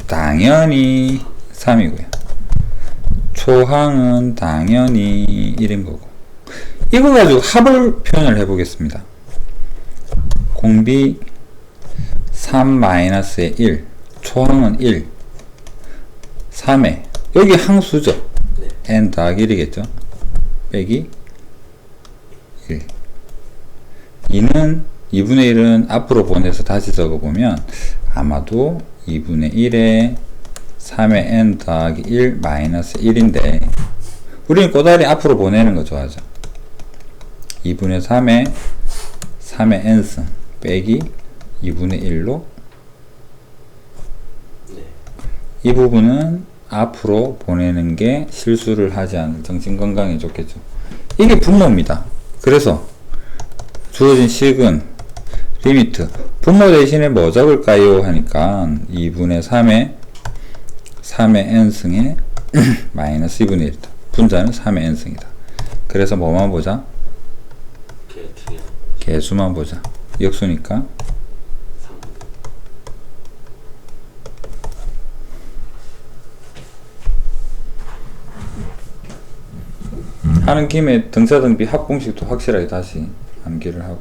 당연히 3이고요. 초항은 당연히 1인 거고 이거 가지고 합을 표현을 해보겠습니다. 공비 3-의 1 초항은 1 3에 여기 항수죠. 네. n 더하기 1이겠죠. 빼기 1 2는 2분의 1은 앞으로 보내서 다시 적어보면 아마도 2분의 1에 3의 n 더하기 1 마이너스 1인데 우리는 꼬다리 앞으로 보내는 거 좋아하죠. 2분의 3에 3의 n승 빼기 2분의 1로 이 부분은 앞으로 보내는 게 실수를 하지 않을 정신건강에 좋겠죠. 이게 분모입니다. 그래서 주어진 식은 리미트 분모 대신에 뭐 적을까요? 하니까 2분의 3의 n승에 마이너스 2분의 1이다. 분자는 3의 n승이다. 그래서 뭐만 보자? 개수만 보자. 역수니까 하는 김에 등차등비 합공식도 확실하게 다시 암기를 하고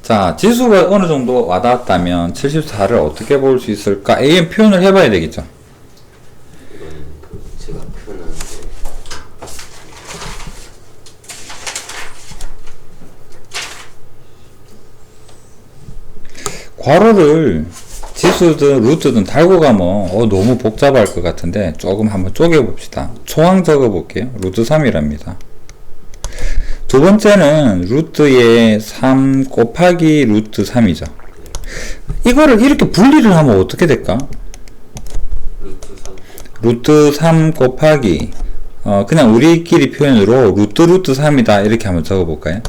자 지수가 어느 정도 와닿았다면 74를 어떻게 볼 수 있을까? AM 표현을 해봐야 되겠죠. 이거는 제가 표현하는 괄호를 지수든 루트든 달고 가면 너무 복잡할 것 같은데 조금 한번 쪼개 봅시다. 초항 적어 볼게요. 루트 3이랍니다. 두 번째는 루트의 3 곱하기 루트 3이죠. 이거를 이렇게 분리를 하면 어떻게 될까? 루트 3 곱하기 그냥 우리끼리 표현으로 루트 3이다 이렇게 한번 적어 볼까요?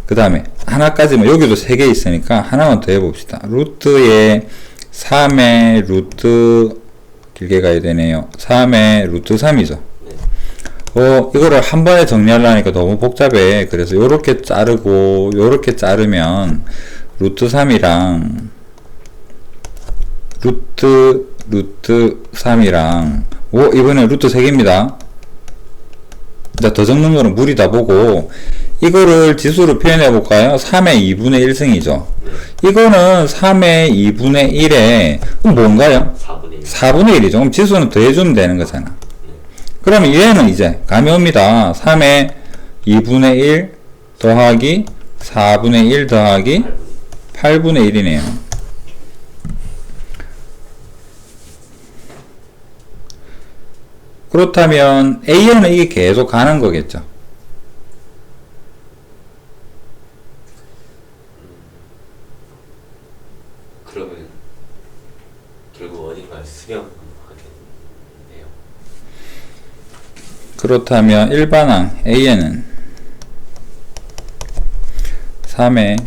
그 다음에 하나까지만 여기도 3개 있으니까 하나만 더 해봅시다. 루트에 3의 루트 길게 가야 되네요. 3의 루트 3이죠. 이거를 한 번에 정리하려니까 너무 복잡해. 그래서 요렇게 자르고 요렇게 자르면 루트 3이랑 루트 3이랑 이번에 루트 3개입니다. 더 적는 거는 무리다 보고 이거를 지수로 표현해 볼까요? 3의 2분의 1승이죠. 이거는 3의 2분의 1에 뭔가요? 4분의 1이죠. 그럼 지수는 더해주면 되는 거잖아. 그러면 얘는 이제 감이 옵니다. 3의 2분의 1 더하기 4분의 1 더하기 8분의 1이네요. 그렇다면 A에는 이게 계속 가는 거겠죠. 그러면 결국 어딘가에 수렴하겠네요. 그렇다면 일반항 A에는 3의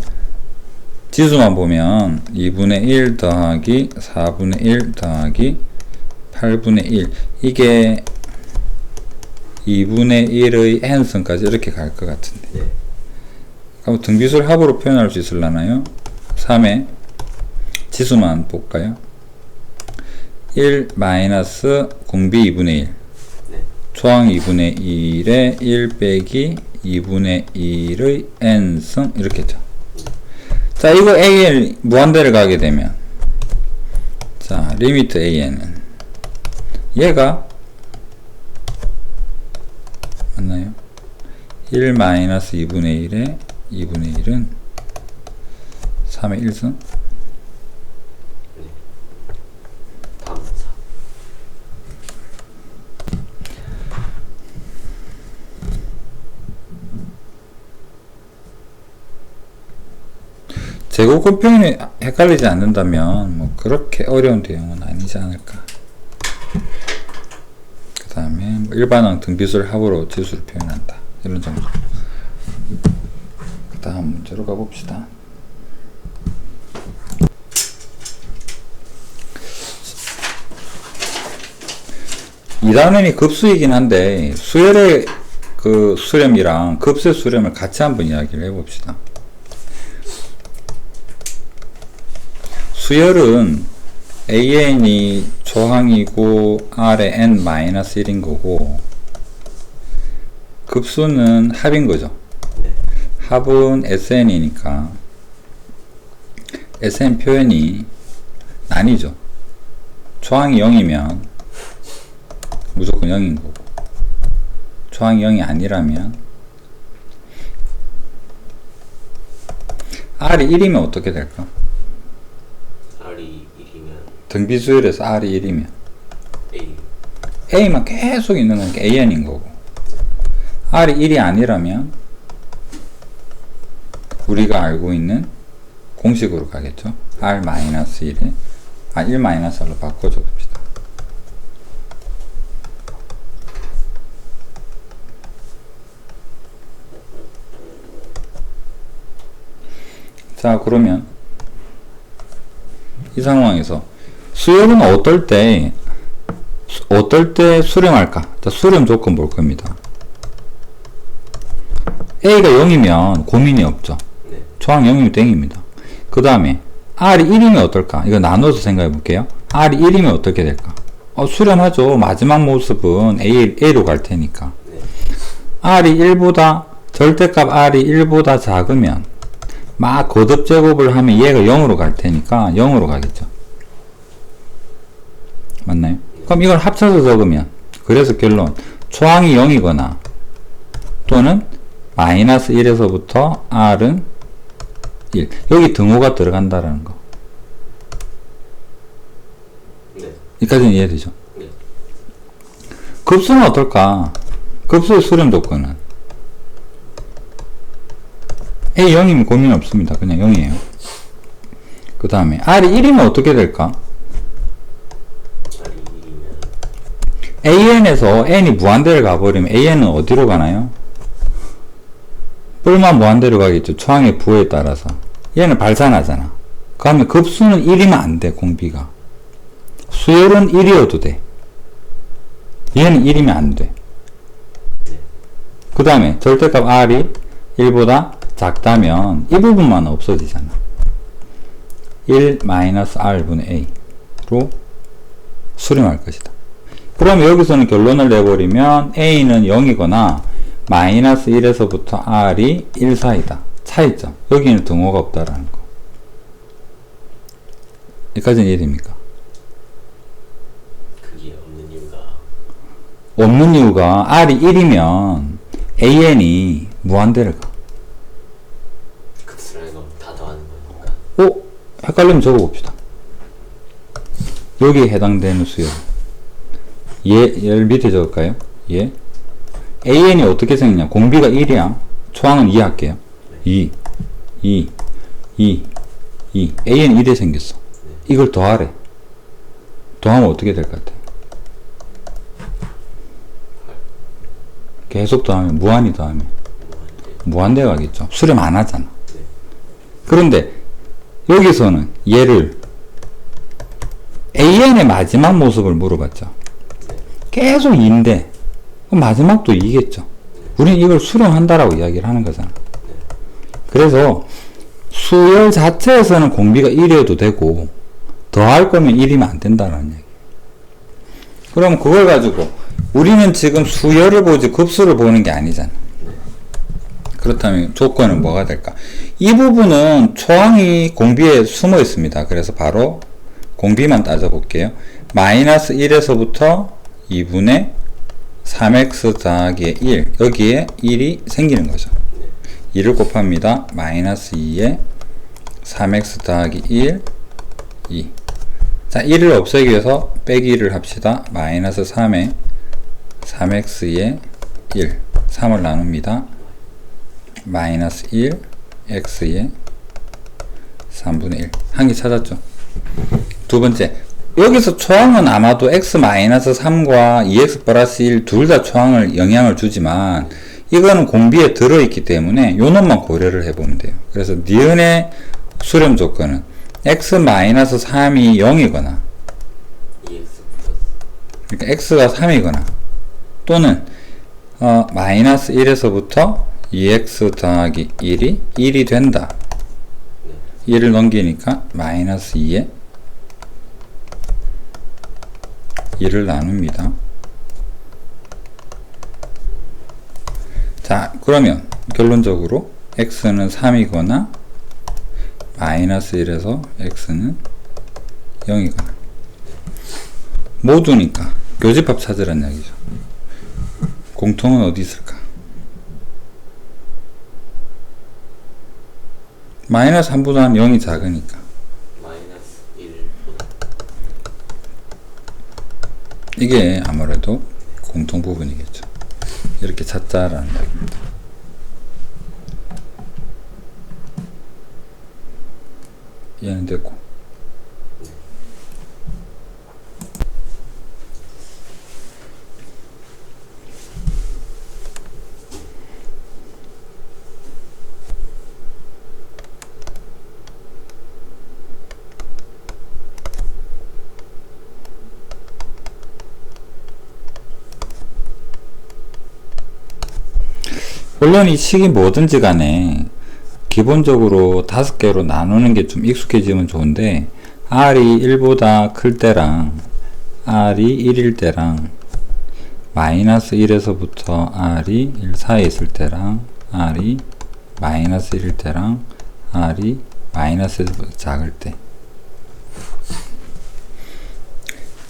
지수만 보면 2분의 1 더하기 4분의 1 더하기 8분의 1 이게 2분의 1의 n승까지 이렇게 갈 것 같은데 그럼 등비수를 합으로 표현할 수 있으려나요? 3의 지수만 볼까요? 1 마이너스 공비 2분의 1 초항 2분의 1에 1 빼기 2분의 1의 n승 이렇게 했죠. 자 이거 AN 무한대를 가게 되면 자 리미트 AN은 얘가 맞나요? 1 마이너스 2분의 1에 2분의 1은 3의 1승 제곱근 표현이 헷갈리지 않는다면 뭐 그렇게 어려운 대응은 아니지 않을까. 그 다음에 뭐 일반항 등비수를 합으로 지수를 표현한다 이런 정도. 그 다음 문제로 가봅시다. 이 단원이 급수이긴 한데 수열의 그 수렴이랑 급수의 수렴을 같이 한번 이야기를 해봅시다. 수열은 AN이 초항이고 R에 n-1인 거고 급수는 합인 거죠. 합은 SN이니까 SN 표현이 나뉘죠. 초항이 0이면 무조건 0인 거고 초항이 0이 아니라면 R이 1이면 어떻게 될까? R이 1이면 등비수열에서 R이 1이면 A. A만 계속 있는 거니까 AN인 거고, R이 1이 아니라면 우리가 알고 있는 공식으로 가겠죠. R-1에 1-R로 바꿔 적읍시다. 자, 그러면 이 상황에서 수열은 어떨 때 수렴할까? 자, 수렴 조건 볼 겁니다. A가 0이면 고민이 없죠. 네. 초항 0이면 땡입니다. 그 다음에 R이 1이면 어떨까? 이거 나눠서 생각해 볼게요. R이 1이면 어떻게 될까? 수렴하죠. 마지막 모습은 A로 갈 테니까. 네. R이 1보다, 절대값 R이 1보다 작으면 막 거듭 제곱을 하면 얘가 0으로 갈 테니까 0으로 가겠죠. 맞나요? 그럼 이걸 합쳐서 적으면, 그래서 결론 초항이 0이거나 또는 마이너스 1에서부터 R은 1. 여기 등호가 들어간다라는 거. 네. 여기까지는 이해되죠? 네. 급수는 어떨까? 급수의 수렴 조건은 A 0이면 고민 없습니다. 그냥 0이에요. 그 다음에 R이 1이면 어떻게 될까? R이 1이면 AN에서 N이 무한대를 가버리면 AN은 어디로 가나요? 뿔만 무한대로 가겠죠. 초항의 부호에 따라서. 얘는 발산하잖아. 그러면 급수는 1이면 안 돼, 공비가. 수열은 1이어도 돼. 얘는 1이면 안 돼. 그 다음에 절대값 R이 1보다 작다면 이 부분만 없어지잖아. 1-R분의 A로 수렴할 것이다. 그럼 여기서는 결론을 내버리면 A는 0이거나 마이너스 1에서부터 R이 1 사이다. 차이점. 여기는 등호가 없다라는 거. 여기까지는 이해됩니까? 그게 없는 이유가 없는 이유가 R이 1이면 AN이 무한대를 가. 급수라는 건 다 더하는 거니까. 헷갈리면 적어봅시다. 여기에 해당되는 수열. 얘를 밑에 적을까요? 예. AN이 어떻게 생겼냐? 공비가 1이야. 초항은 2 할게요. 2, 2, 2, 2. AN이 1에 생겼어. 이걸 더하래. 더하면 어떻게 될 것 같아? 계속 더하면, 무한히 더하면 무한대 가겠죠. 수렴 안 하잖아. 그런데 여기서는 얘를 AN의 마지막 모습을 물어봤죠. 계속 2인데 마지막도 2겠죠. 우리는 이걸 수렴한다라고 이야기를 하는 거잖아. 그래서 수열 자체에서는 공비가 1이어도 되고 더할 거면 1이면 안 된다는 얘기. 그럼 그걸 가지고 우리는 지금 수열을 보지 급수를 보는 게 아니잖아. 그렇다면 조건은 뭐가 될까? 이 부분은 초항이 공비에 숨어 있습니다. 그래서 바로 공비만 따져볼게요. 마이너스 1에서부터 2분의 3x 더하기 1. 여기에 1이 생기는 거죠. 2를 곱합니다. 마이너스 2에 3x 더하기 1, 2. 자, 1을 없애기 위해서 빼기 1을 합시다. 마이너스 3에 3x에 1. 3을 나눕니다. 마이너스 1, x에 3분의 1. 한 개 찾았죠? 두 번째. 여기서 초항은 아마도 x-3과 2x 플러스 1 둘 다 초항을 영향을 주지만 이거는 공비에 들어있기 때문에 요 놈만 고려를 해보면 돼요. 그래서 니은의 수렴 조건은 x-3이 0이거나 그러니까 x가 3이거나 또는 마이너스 1에서부터 2x 더하기 1이 1이 된다. 1을 넘기니까 마이너스 2에 1을 나눕니다. 자, 그러면 결론적으로 x는 3이거나 마이너스 1에서 x는 0이거나 모두니까 교집합 찾으란 얘기죠. 공통은 어디 있을까? 마이너스 3보다는 0이 작으니까. 마이너스 1보다. 이게 아무래도 공통 부분이겠죠. 이렇게 찾자라는 이야기입니다. 얘는 됐고. 물론 이 식이 뭐든지 간에 기본적으로 5개로 나누는 게 좀 익숙해지면 좋은데, r이 1보다 클 때랑 r이 1일 때랑 마이너스 1에서부터 r이 1 사이에 있을 때랑 r이 마이너스 1일 때랑 r이 마이너스 1보다 작을 때.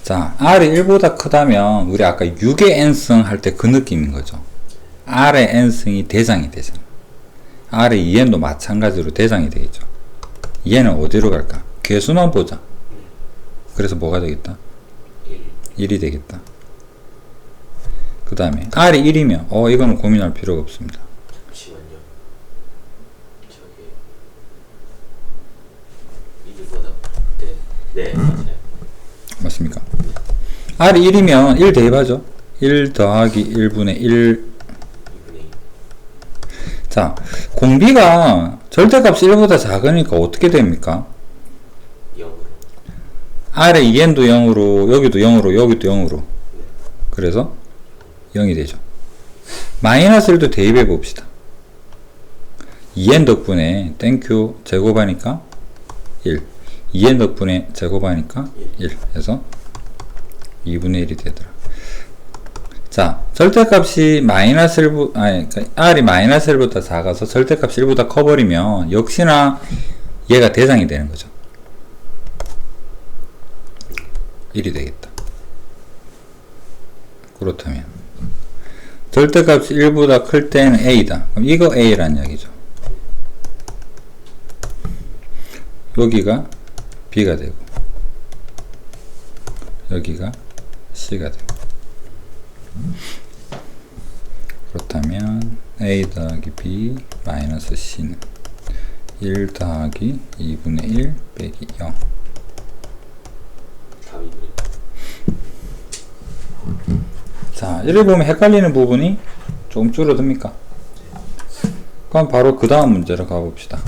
자, r이 1보다 크다면 우리 아까 6의 n승 할 때 그 느낌인 거죠. r의 n승이 대장이 되잖아. r의 2n도 마찬가지로 대장이 되겠죠. 얘는 어디로 갈까? 개수만 보자. 그래서 뭐가 되겠다? 1이 되겠다. 그 다음에 r이 1이면 이거는 고민할 필요가 없습니다. 잠시만요. 저기 1보다 네 맞아요. 맞습니까? r이 1이면 1 대입하죠. 1 더하기 1분의 1. 자, 공비가 절대값이 1보다 작으니까 어떻게 됩니까? 0으로. r의 2n도 0으로, 여기도 0으로, 여기도 0으로. 그래서 0이 되죠. 마이너스 1도 대입해 봅시다. 2n 덕분에 땡큐 제곱하니까 1. 2n 덕분에 제곱하니까 1. 해서 2분의 1이 되더라. 자, 절대값이 마이너스 1보, 그러니까 r이 마이너스 1보다 작아서 절대값이 1보다 커버리면 역시나 얘가 대장이 되는 거죠. 1이 되겠다. 그렇다면 절대값이 1보다 클 때는 a다. 그럼 이거 a란 이야기죠. 여기가 b가 되고 여기가 c가 되고. 그렇다면 a 더하기 b 마이너스 c는 1 더하기 2분의 1 빼기 0. 자, 이를 보면 헷갈리는 부분이 조금 줄어듭니까? 그럼 바로 그 다음 문제로 가봅시다.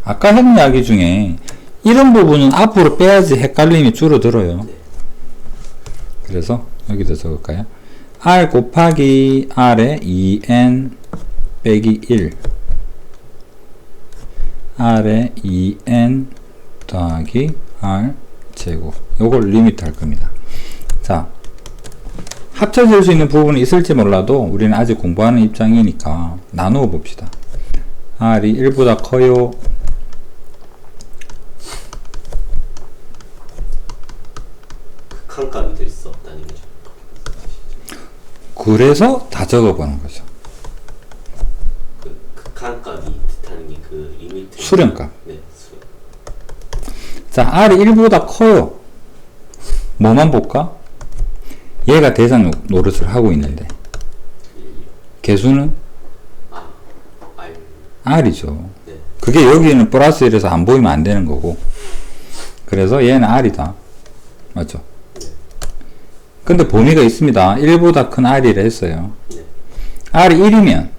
아까 했는 이야기 중에 이런 부분은 앞으로 빼야지 헷갈림이 줄어들어요. 그래서 여기다 적을까요? r 곱하기 r의 2n 빼기 1 r의 2n 더하기 r 제곱, 요걸 리미트 할 겁니다. 자, 합쳐질 수 있는 부분이 있을지 몰라도 우리는 아직 공부하는 입장이니까 나누어 봅시다. r이 1보다 커요. 극한값이 될 수 없다는 거죠. 그래서 다 적어보는 거죠. 그 극한값이 뜻하는 게 그 리미트. 수렴값. 네, 수렴. 자, r이 1보다 커요. 뭐만 볼까? 얘가 대상 노릇을 하고 있는데 개수는 r이죠. 네. 그게 여기는 플러스 1에서 안 보이면 안 되는 거고, 그래서 얘는 r이다. 맞죠? 근데 범위가 있습니다. 1보다 큰 r이라 했어요. 네. r이 1이면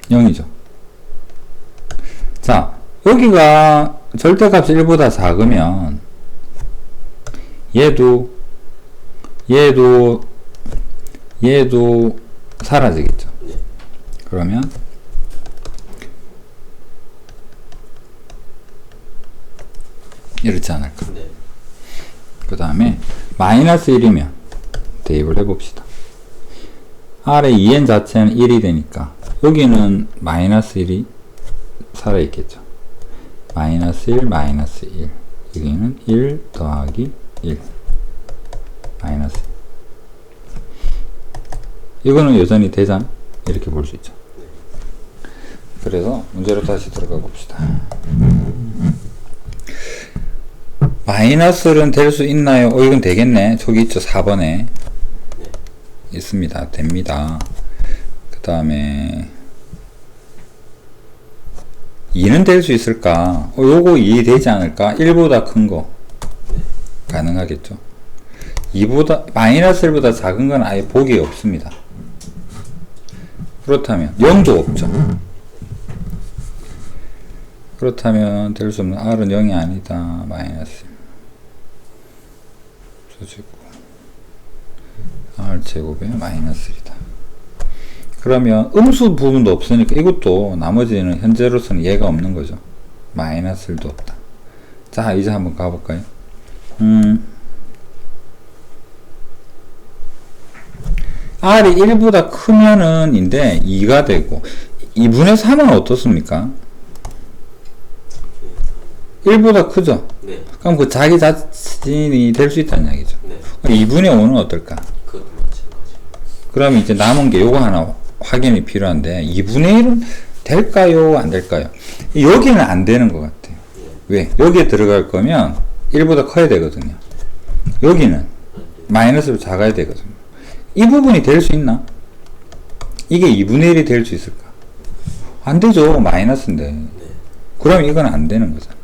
0이죠. 자, 여기가 절대값이 1보다 작으면 얘도 사라지겠죠. 네. 그러면 이렇지 않을까. 네. 그 다음에 마이너스 1이면 대입을 해봅시다. r의 2n 자체는 1이 되니까 여기는 마이너스 1이 살아있겠죠. 마이너스 1, 마이너스 1. 여기는 1 더하기 1. 마이너스 1. 이거는 여전히 대장? 이렇게 볼 수 있죠. 그래서 문제로 다시 들어가 봅시다. 마이너스는 될 수 있나요? 이건 되겠네. 저기 있죠. 4번에 있습니다. 됩니다. 그 다음에 2는 될 수 있을까? 요거 2 되지 않을까? 1보다 큰 거 가능하겠죠. 2보다 마이너스 1보다 작은 건 아예 보기 없습니다. 그렇다면 0도 없죠. 그렇다면 될 수 없는 R은 0이 아니다. 마이너스 제곱 R 제곱에 마이너스 1이다. 그러면 음수 부분도 없으니까 이것도 나머지는 현재로서는 얘가 없는 거죠. 마이너스 1도 없다. 자, 이제 한번 가볼까요? R이 1보다 크면은 인데 2가 되고 2분의 3은 어떻습니까? 1보다 크죠? 네. 그럼 그 자기 자신이 될 수 있다는 얘기죠. 네. 2분의 5는 어떨까? 그것도 마찬가지. 그럼 이제 남은 게 요거 하나 확인이 필요한데 2분의 1은 될까요? 안 될까요? 여기는 안 되는 것 같아요. 왜? 여기에 들어갈 거면 1보다 커야 되거든요. 여기는 마이너스로 작아야 되거든요. 이 부분이 될 수 있나? 이게 2분의 1이 될 수 있을까? 안 되죠. 마이너스인데. 그럼 이건 안 되는 거잖아.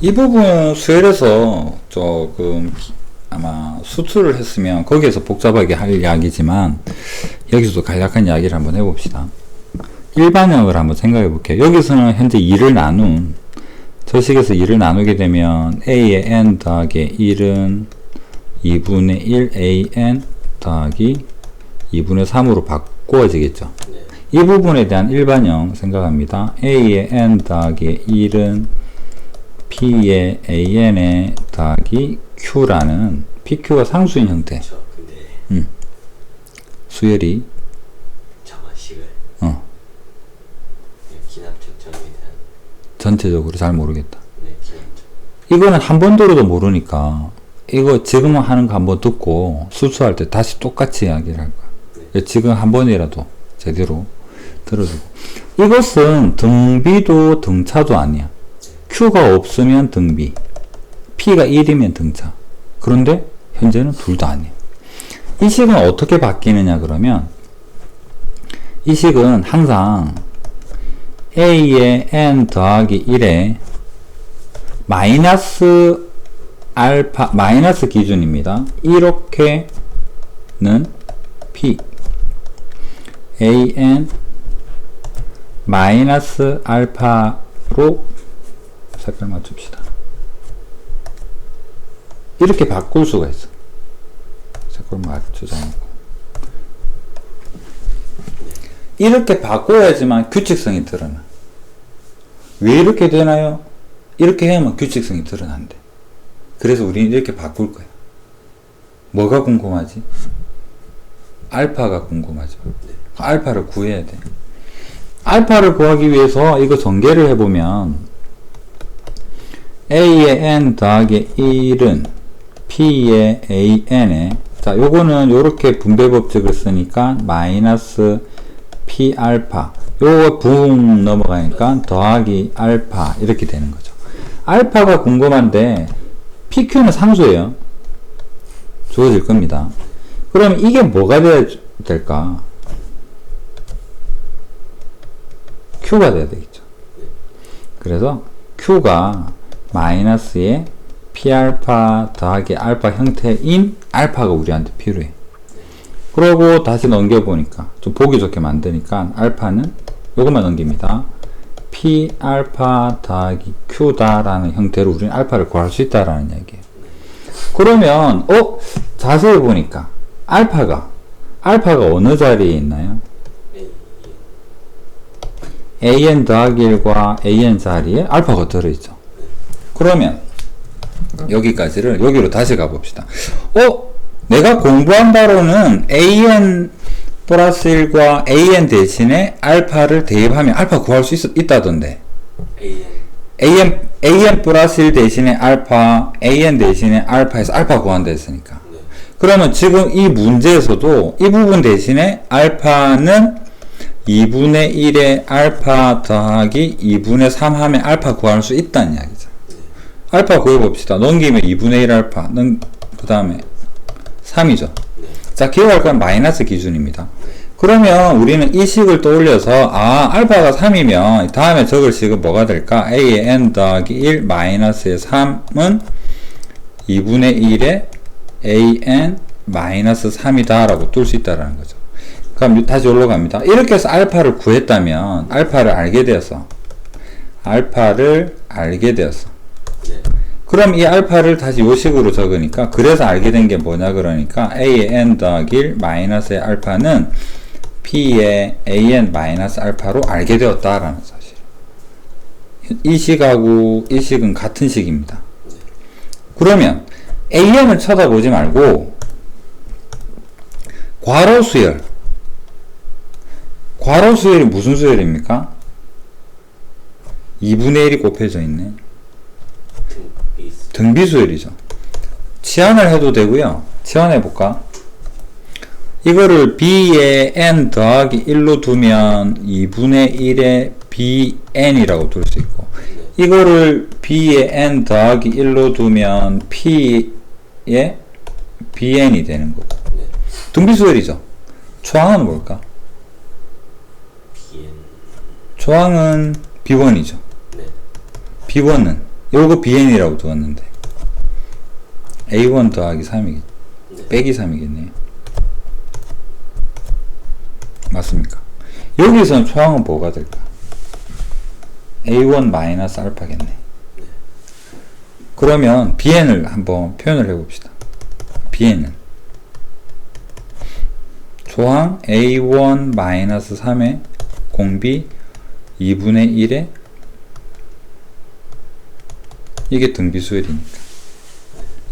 이 부분은 수열에서 조금 아마 수투를 했으면 거기에서 복잡하게 할 이야기지만 여기서도 간략한 이야기를 한번 해봅시다. 일반형을 한번 생각해 볼게요. 여기서는 현재 2를 나눈 저 식에서 2를 나누게 되면 a의 n 더하기 1은 2분의 1 an 더하기 2분의 3으로 바꾸어지겠죠. 이 부분에 대한 일반형 생각합니다. a의 n 더하기 1은 p의 an에 더하기 q라는 pq가 상수인 형태. 근데 수열이 정화식을 기납적 정에 대한 전체적으로 잘 모르겠다. 기납적. 이거는 한 번 들어도 모르니까 이거 지금 하는 거 한 번 듣고 수수할 때 다시 똑같이 이야기를 할 거야. 지금 한 번이라도 제대로 들어주고. 이것은 등비도 등차도 아니야. Q가 없으면 등비, P가 1이면 등차. 그런데 현재는 둘 다 아니에요. 이 식은 어떻게 바뀌느냐 그러면 이 식은 항상 A의 n 더하기 1에 마이너스 알파, 마이너스 기준입니다. 이렇게는 P an 마이너스 알파로 색깔 맞춥시다. 이렇게 바꿀 수가 있어. 색깔 맞추자. 이렇게 바꿔야지만 규칙성이 드러나. 왜 이렇게 되나요? 이렇게 해야만 규칙성이 드러난대. 그래서 우리는 이렇게 바꿀 거야. 뭐가 궁금하지? 알파가 궁금하죠. 알파를 구해야 돼. 알파를 구하기 위해서 이거 전개를 해보면 a의 n 더하기 1은 p의 an에, 자 요거는 요렇게 분배 법칙을 쓰니까 마이너스 p 알파, 요거 붕 넘어가니까 더하기 알파 이렇게 되는 거죠. 알파가 궁금한데 pq는 상수예요. 주어질 겁니다. 그럼 이게 뭐가 돼야 될까? q가 돼야 되겠죠. 그래서 q가 마이너스의 P알파 더하기 알파 형태인 알파가 우리한테 필요해. 그러고 다시 넘겨보니까 좀 보기 좋게 만드니까 알파는 요것만 넘깁니다. P알파 더하기 Q다라는 형태로 우리는 알파를 구할 수 있다라는 얘기예요. 그러면 자세히 보니까 알파가 어느 자리에 있나요? an 더하기 1과 an 자리에 알파가 들어있죠. 그러면 여기까지를 여기로 다시 가봅시다. 내가 공부한 바로는 an 플러스 1과 an 대신에 알파를 대입하면 알파 구할 수 있다던데. an 플러스 1 대신에 알파, an 대신에 알파에서 알파 구한다 했으니까. 네. 그러면 지금 이 문제에서도 이 부분 대신에 알파는 2분의 1의 알파 더하기 2분의 3 하면 알파 구할 수 있다는 이야기죠. 네. 알파 구해봅시다. 넘기면 2분의 1 알파, 그 다음에 3이죠. 네. 자, 기억할 건 마이너스 기준입니다. 그러면 우리는 이 식을 떠올려서, 알파가 3이면 다음에 적을 식은 뭐가 될까? a의 n 더하기 1 마이너스의 3은 2분의 1의 an 마이너스 3이다 라고 뜰 수 있다라는 거죠. 그럼 다시 올라갑니다. 이렇게 해서 알파를 구했다면 알파를 알게 되었어. 네. 그럼 이 알파를 다시 요 식으로 적으니까, 그래서 알게 된 게 뭐냐 그러니까 a의 n 더하기 1 마이너스의 알파는 p의 an 마이너스 알파로 알게 되었다라는 사실. 이 식하고 이 식은 같은 식입니다. 네. 그러면 an을 쳐다보지 말고 괄호 수열. 괄호 수열이 무슨 수열입니까? 2분의 1이 곱해져 있네. 등비 수열이죠. 치환을 해도 되고요. 치환해 볼까? 이거를 b의 n 더하기 1로 두면 2분의 1의 bn이라고 둘 수 있고, 이거를 b의 n 더하기 1로 두면 p의 bn이 되는 거고. 네. 등비 수열이죠. 초항은 뭘까? bn. 초항은 b1이죠. 네. b1은 요거 bn이라고 두었는데 a1 더하기 3이겠, 네. 빼기 3이겠네요. 맞습니까? 여기서는 초항은 뭐가 될까? a1 마이너스 알파겠네. 네. 그러면 bn을 한번 표현을 해봅시다. bn은 초항 a1 마이너스 3의 공비 2분의 1의 이게 등비수열이니까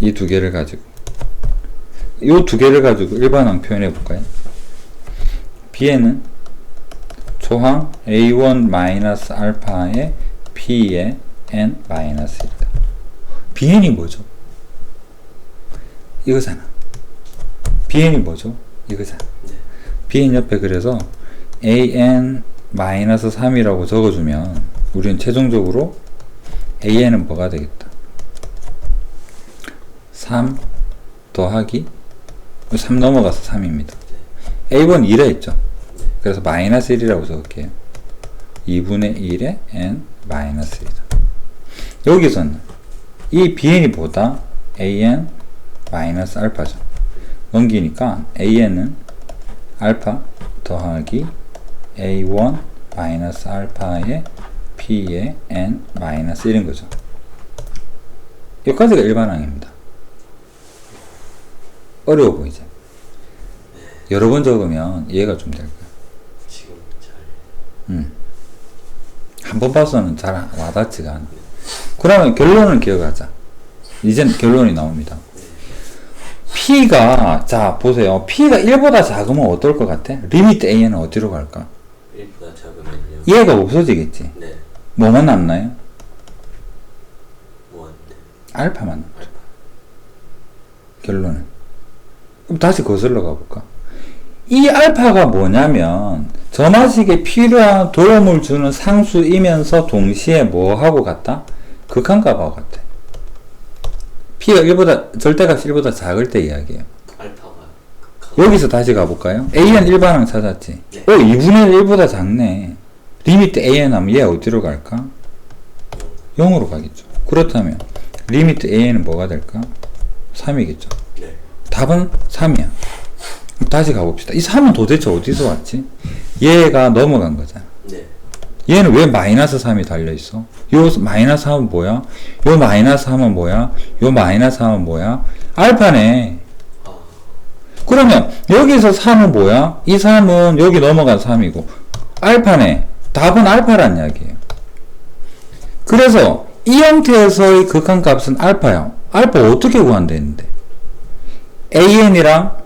이 두 개를 가지고, 이 두 개를 가지고 일반항 표현해 볼까요? bn은 초항 a1 마이너스 알파의 p의 n 마이너스 1이다. bn이 뭐죠? 이거잖아. bn이 뭐죠? 이거잖아. 네. bn 옆에 그래서 an 마이너스 3이라고 적어주면 우리는 최종적으로 an은 뭐가 되겠다? 3 더하기 3 넘어가서 3입니다. a1 2라 했죠. 그래서 마이너스 1이라고 적을게요. 2분의 1의 n 마이너스 1이다. 여기서는 이 bn이 보다 an 마이너스 알파죠. 넘기니까 an은 알파 더하기 a1 마이너스 알파의 p의 n 마이너스 1인 거죠. 여기까지가 일반항입니다. 어려워 보이죠? 여러 번 적으면 이해가 좀 될 거예요. 지금 잘. 한 번 봐서는 잘 와닿지가 않아. 그러면 결론을 기억하자. 이젠 결론이 나옵니다. P가, 자, 보세요. P가 1보다 작으면 어떨 것 같아? 리미트 A는 어디로 갈까? 1보다 작으면요. 얘가 없어지겠지. 네. 뭐만 남나요? 뭐한데? 알파만 남죠. 알파. 결론은. 그럼 다시 거슬러 가볼까? 이 알파가 뭐냐면, 점화식에 필요한 도움을 주는 상수이면서 동시에 뭐하고 같다? 극한값하고 같아. P가 1보다, 절대값이 1보다 작을 때 이야기예요. 알파가 여기서 다시 가볼까요? AN 일반항 찾았지? 네. 2분의 1보다 작네. 리미트 AN 하면 얘 어디로 갈까? 0으로 가겠죠. 그렇다면 리미트 AN은 뭐가 될까? 3이겠죠. 네. 답은 3이야. 다시 가봅시다. 이 3은 도대체 어디서 왔지? 얘가 넘어간 거잖아. 네. 얘는 왜 마이너스 3이 달려있어? 요 마이너스 3은 뭐야? 요 마이너스 3은 뭐야? 요 마이너스 3은 뭐야? 알파네. 그러면 여기서 3은 뭐야? 이 3은 여기 넘어간 3이고 알파네. 답은 알파란 이야기예요. 그래서 이 형태에서의 극한값은 알파야. 알파 어떻게 구한다 했는데? AN이랑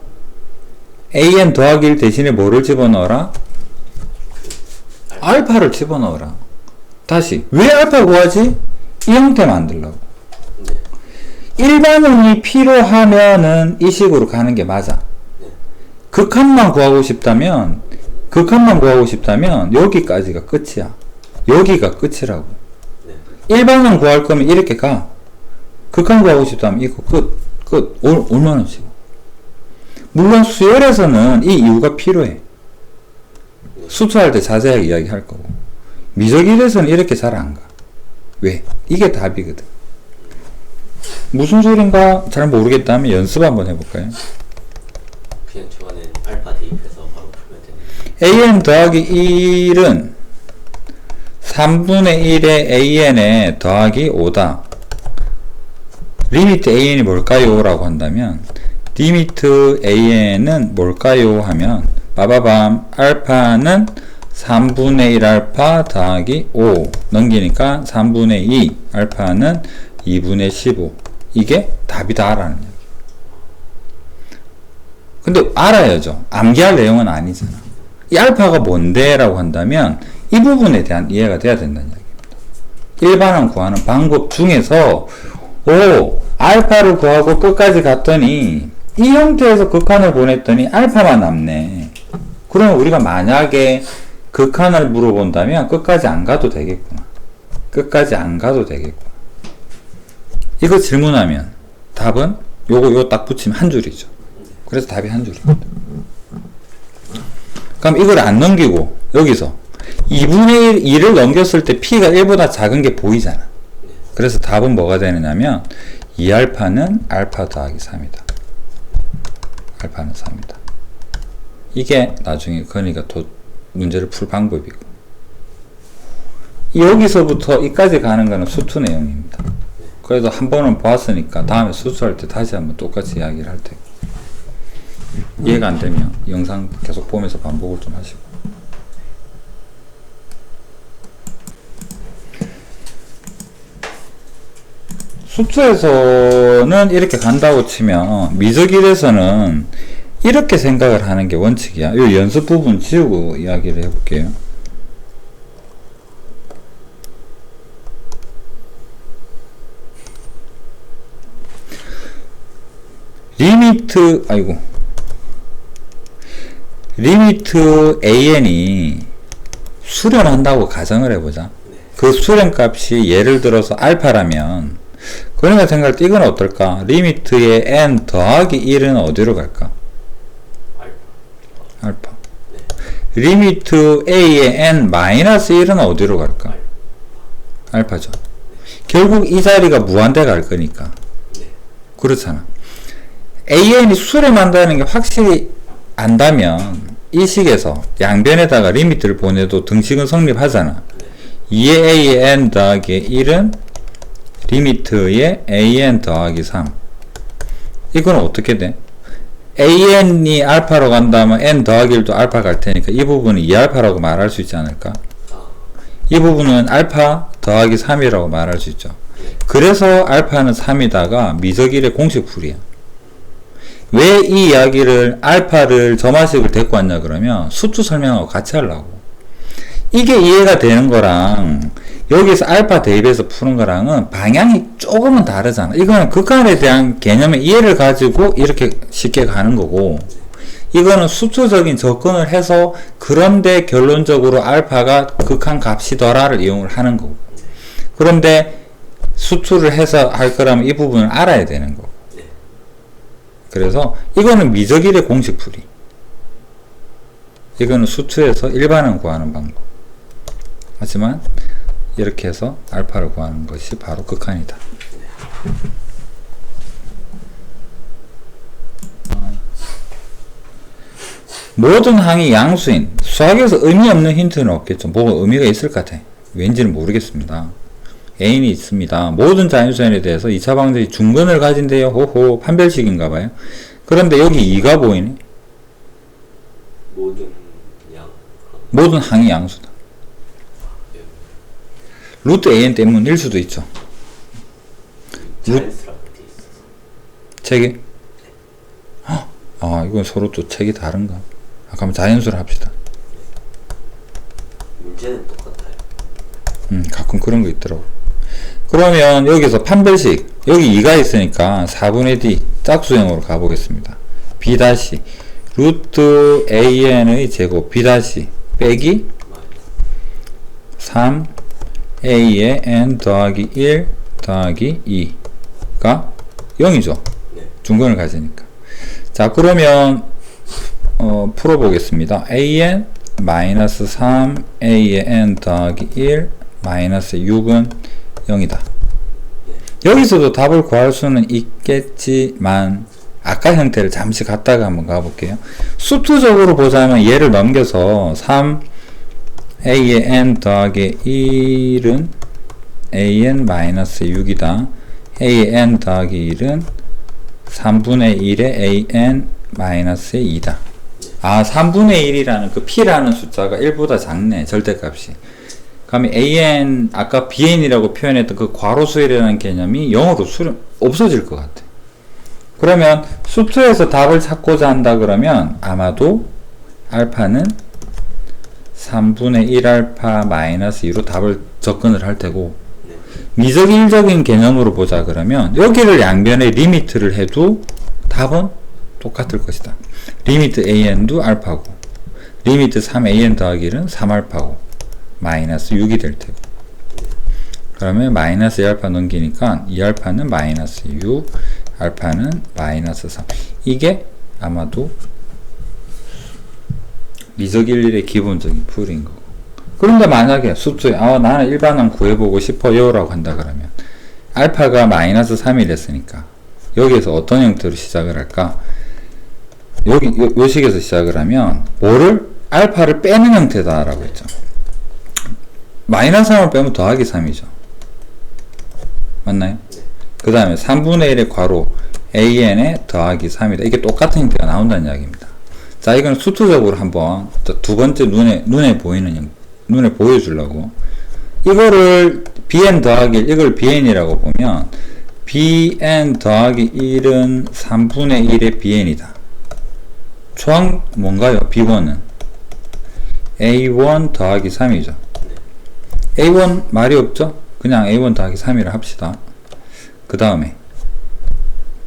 an 더하기 1 대신에 뭐를 집어넣어라? 알파를 집어넣어라. 다시 왜 알파 구하지? 이 형태 만들려고. 네. 일반응이 필요하면은 이 식으로 가는 게 맞아. 네. 극한만 구하고 싶다면 여기까지가 끝이야. 여기가 끝이라고. 네. 일반응 구할 거면 이렇게 가. 극한 구하고 싶다면 이거 끝. 얼마나 쉬워. 물론 수열에서는 이 이유가 필요해. 수투할 때 자세하게 이야기할 거고. 미적일에서는 이렇게 잘 안 가. 왜? 이게 답이거든. 무슨 소린가 잘 모르겠다면 연습 한번 해볼까요? 그냥 저거는 알파 대입해서 바로 풀면 되는. an 더하기 1은 3분의 1의 an에 더하기 5다. 리미트 an이 뭘까요? 라고 한다면 리미트 an은 뭘까요? 하면 빠바밤 알파는 3분의 1 알파 더하기 5 넘기니까 3분의 2 알파는 2분의 15 이게 답이다라는 얘기. 근데 알아야죠. 암기할 내용은 아니잖아. 이 알파가 뭔데? 라고 한다면 이 부분에 대한 이해가 돼야 된다는 얘기입니다. 일반항 구하는 방법 중에서 알파를 구하고 끝까지 갔더니 이 형태에서 극한을 보냈더니 알파만 남네. 그러면 우리가 만약에 극한을 물어본다면 끝까지 안 가도 되겠구나. 이거 질문하면 답은 요거 딱 붙이면 한 줄이죠. 그래서 답이 한 줄입니다. 그럼 이걸 안 넘기고 여기서 2분의 1을 넘겼을 때 P가 1보다 작은 게 보이잖아. 그래서 답은 뭐가 되느냐면 2알파는 알파 더하기 3이다. 알파는 3이다. 이게 나중에 건이가 문제를 풀 방법이고, 여기서부터 이까지 가는 거는 수투 내용입니다. 그래도 한 번은 보았으니까 다음에 수투할 때 다시 한번 똑같이 이야기를 할 테고, 이해가 안 되면 영상 계속 보면서 반복을 좀 하시고. 수투에서는 이렇게 간다고 치면 미적일에서는 이렇게 생각을 하는 게 원칙이야. 이 연습 부분 지우고 이야기를 해볼게요. 리미트 an이 수렴한다고 가정을 해보자. 그 수렴값이 예를 들어서 알파라면, 그러니까 생각할 때 이건 어떨까? 리미트의 n 더하기 1은 어디로 갈까? 알파. 리미트 a의 n 마이너스 1은 어디로 갈까? 알파죠. 결국 이 자리가 무한대 갈 거니까. 그렇잖아. an이 수렴한다는 게 확실히 안다면 이 식에서 양변에다가 리미트를 보내도 등식은 성립하잖아. 2의 a의 n 더하기 1은 리미트의 an 더하기 3. 이건 어떻게 돼? an이 알파로 간다면 n 더하기 1도 알파 갈 테니까 이 부분은 2알파라고 말할 수 있지 않을까? 이 부분은 알파 더하기 3이라고 말할 수 있죠. 그래서 알파는 3이다가 미적일의 공식풀이야. 왜 이 이야기를 알파를 점화식을 데리고 왔냐 그러면 수투 설명하고 같이 하려고. 이게 이해가 되는 거랑 여기서 알파 대입해서 푸는 거랑은 방향이 조금은 다르잖아. 이거는 극한에 대한 개념의 이해를 가지고 이렇게 쉽게 가는 거고, 이거는 수투적인 접근을 해서 그런데 결론적으로 알파가 극한 값이더라를 이용을 하는 거고, 그런데 수투를 해서 할 거라면 이 부분을 알아야 되는 거고. 그래서 이거는 미적일의 공식풀이, 이거는 수투에서 일반은 구하는 방법. 하지만 이렇게 해서 알파를 구하는 것이 바로 극한이다. 모든 항이 양수인, 수학에서 의미 없는 힌트는 없겠죠. 뭐가 의미가 있을 것 같아. 왠지는 모르겠습니다. N이 있습니다. 모든 자연수연에 대해서 2차 방정식 중근을 가진대요. 호호, 판별식인가봐요. 그런데 여기 2가 보이네. 모든 항이 양수다. 루트 an 때문일 수도 있죠. 책에? 아, 이건 서로 또 책이 다른가? 아, 그럼 자연수를 합시다. 문제는 똑같아요. 가끔 그런 거 있더라고. 그러면 여기서 판별식, 여기 2가 있으니까 4분의 d 짝수형으로 가보겠습니다. b 다시 루트 an의 제곱 b 다시 빼기 3a의 n 더하기 1 더하기 2가 0이죠. 네. 중근을 가지니까. 자, 그러면 풀어보겠습니다. an 마이너스 3a의 n 더하기 1 마이너스 6은 0이다. 여기서도 답을 구할 수는 있겠지만 아까 형태를 잠시 갖다가 한번 가볼게요. 수투적으로 보자면 얘를 넘겨서 3a의 n 더하기 1은 an 마이너스 6이다. a의 n 더하기 1은 3분의 1의 an 마이너스 2다. 아, 3분의 1이라는 그 p라는 숫자가 1보다 작네, 절대값이. 그러면 an, 아까 bn이라고 표현했던 그 괄호수열이라는 개념이 0으로 없어질 것 같아. 그러면 수투에서 답을 찾고자 한다 그러면 아마도 알파는 3분의 1알파 마이너스 2로 답을 접근을 할 테고, 미적일적인 개념으로 보자 그러면 여기를 양변에 리미트를 해도 답은 똑같을 것이다. 리미트 an도 알파고 리미트 3an 더하기 1은 3알파고 마이너스 6이 될 테고, 그러면 마이너스 2알파 넘기니까 2알파는 마이너스 6, 알파는 마이너스 3. 이게 아마도 미적일일의 기본적인 풀인 거고. 그런데 만약에 수투에 나는 일반항 구해보고 싶어요 라고 한다 그러면 알파가 마이너스 3이 됐으니까 여기에서 어떤 형태로 시작을 할까? 여기 요 식에서 시작을 하면 뭐를? 알파를 빼는 형태다 라고 했죠. 마이너스 3을 빼면 더하기 3이죠. 맞나요? 그 다음에 3분의 1의 괄호 an에 더하기 3이다. 이게 똑같은 형태가 나온다는 이야기입니다. 자, 이건 수투적으로 한번 두 번째 눈에 보여주려고 이거를 bn 더하기 1, 이걸 bn이라고 보면 bn 더하기 1은 3분의 1의 bn이다. 초항 뭔가요? b1은 a1 더하기 3이죠. a1 말이 없죠? 그냥 a1 더하기 3이라 합시다. 그 다음에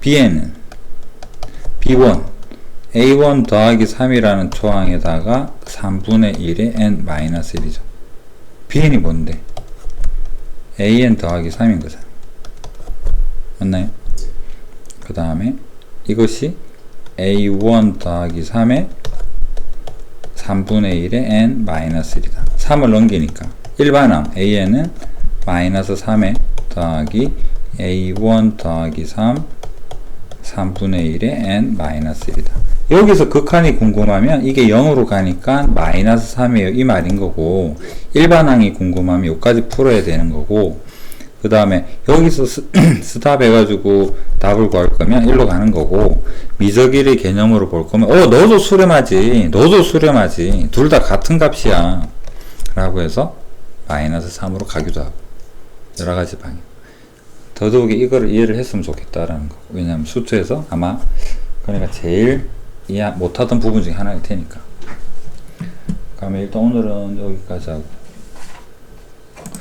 bn은 b1 a1 더하기 3이라는 초항에다가 3분의 1의 n-1이죠. bn이 뭔데? an 더하기 3인 거잖아. 맞나요? 그 다음에 이것이 a1 더하기 3의 3분의 1의 n-1이다. 3을 넘기니까 일반항 an은 마이너스 3의 더하기 a1 더하기 3 3분의 1의 n-1이다. 여기서 극한이 궁금하면 이게 0으로 가니까 마이너스 3이에요 이 말인 거고, 일반항이 궁금하면 여기까지 풀어야 되는 거고, 그 다음에 여기서 스탑 해가지고 답을 구할 거면 1로 가는 거고, 미적일의 개념으로 볼 거면 너도 수렴하지 둘 다 같은 값이야 라고 해서 마이너스 3으로 가기도 하고, 여러가지 방향. 더더욱이 이거를 이해를 했으면 좋겠다라는 거. 왜냐하면 수투에서 아마 그러니까 제일 이해 못하던 부분 중에 하나일 테니까. 그러면 일단 오늘은 여기까지 하고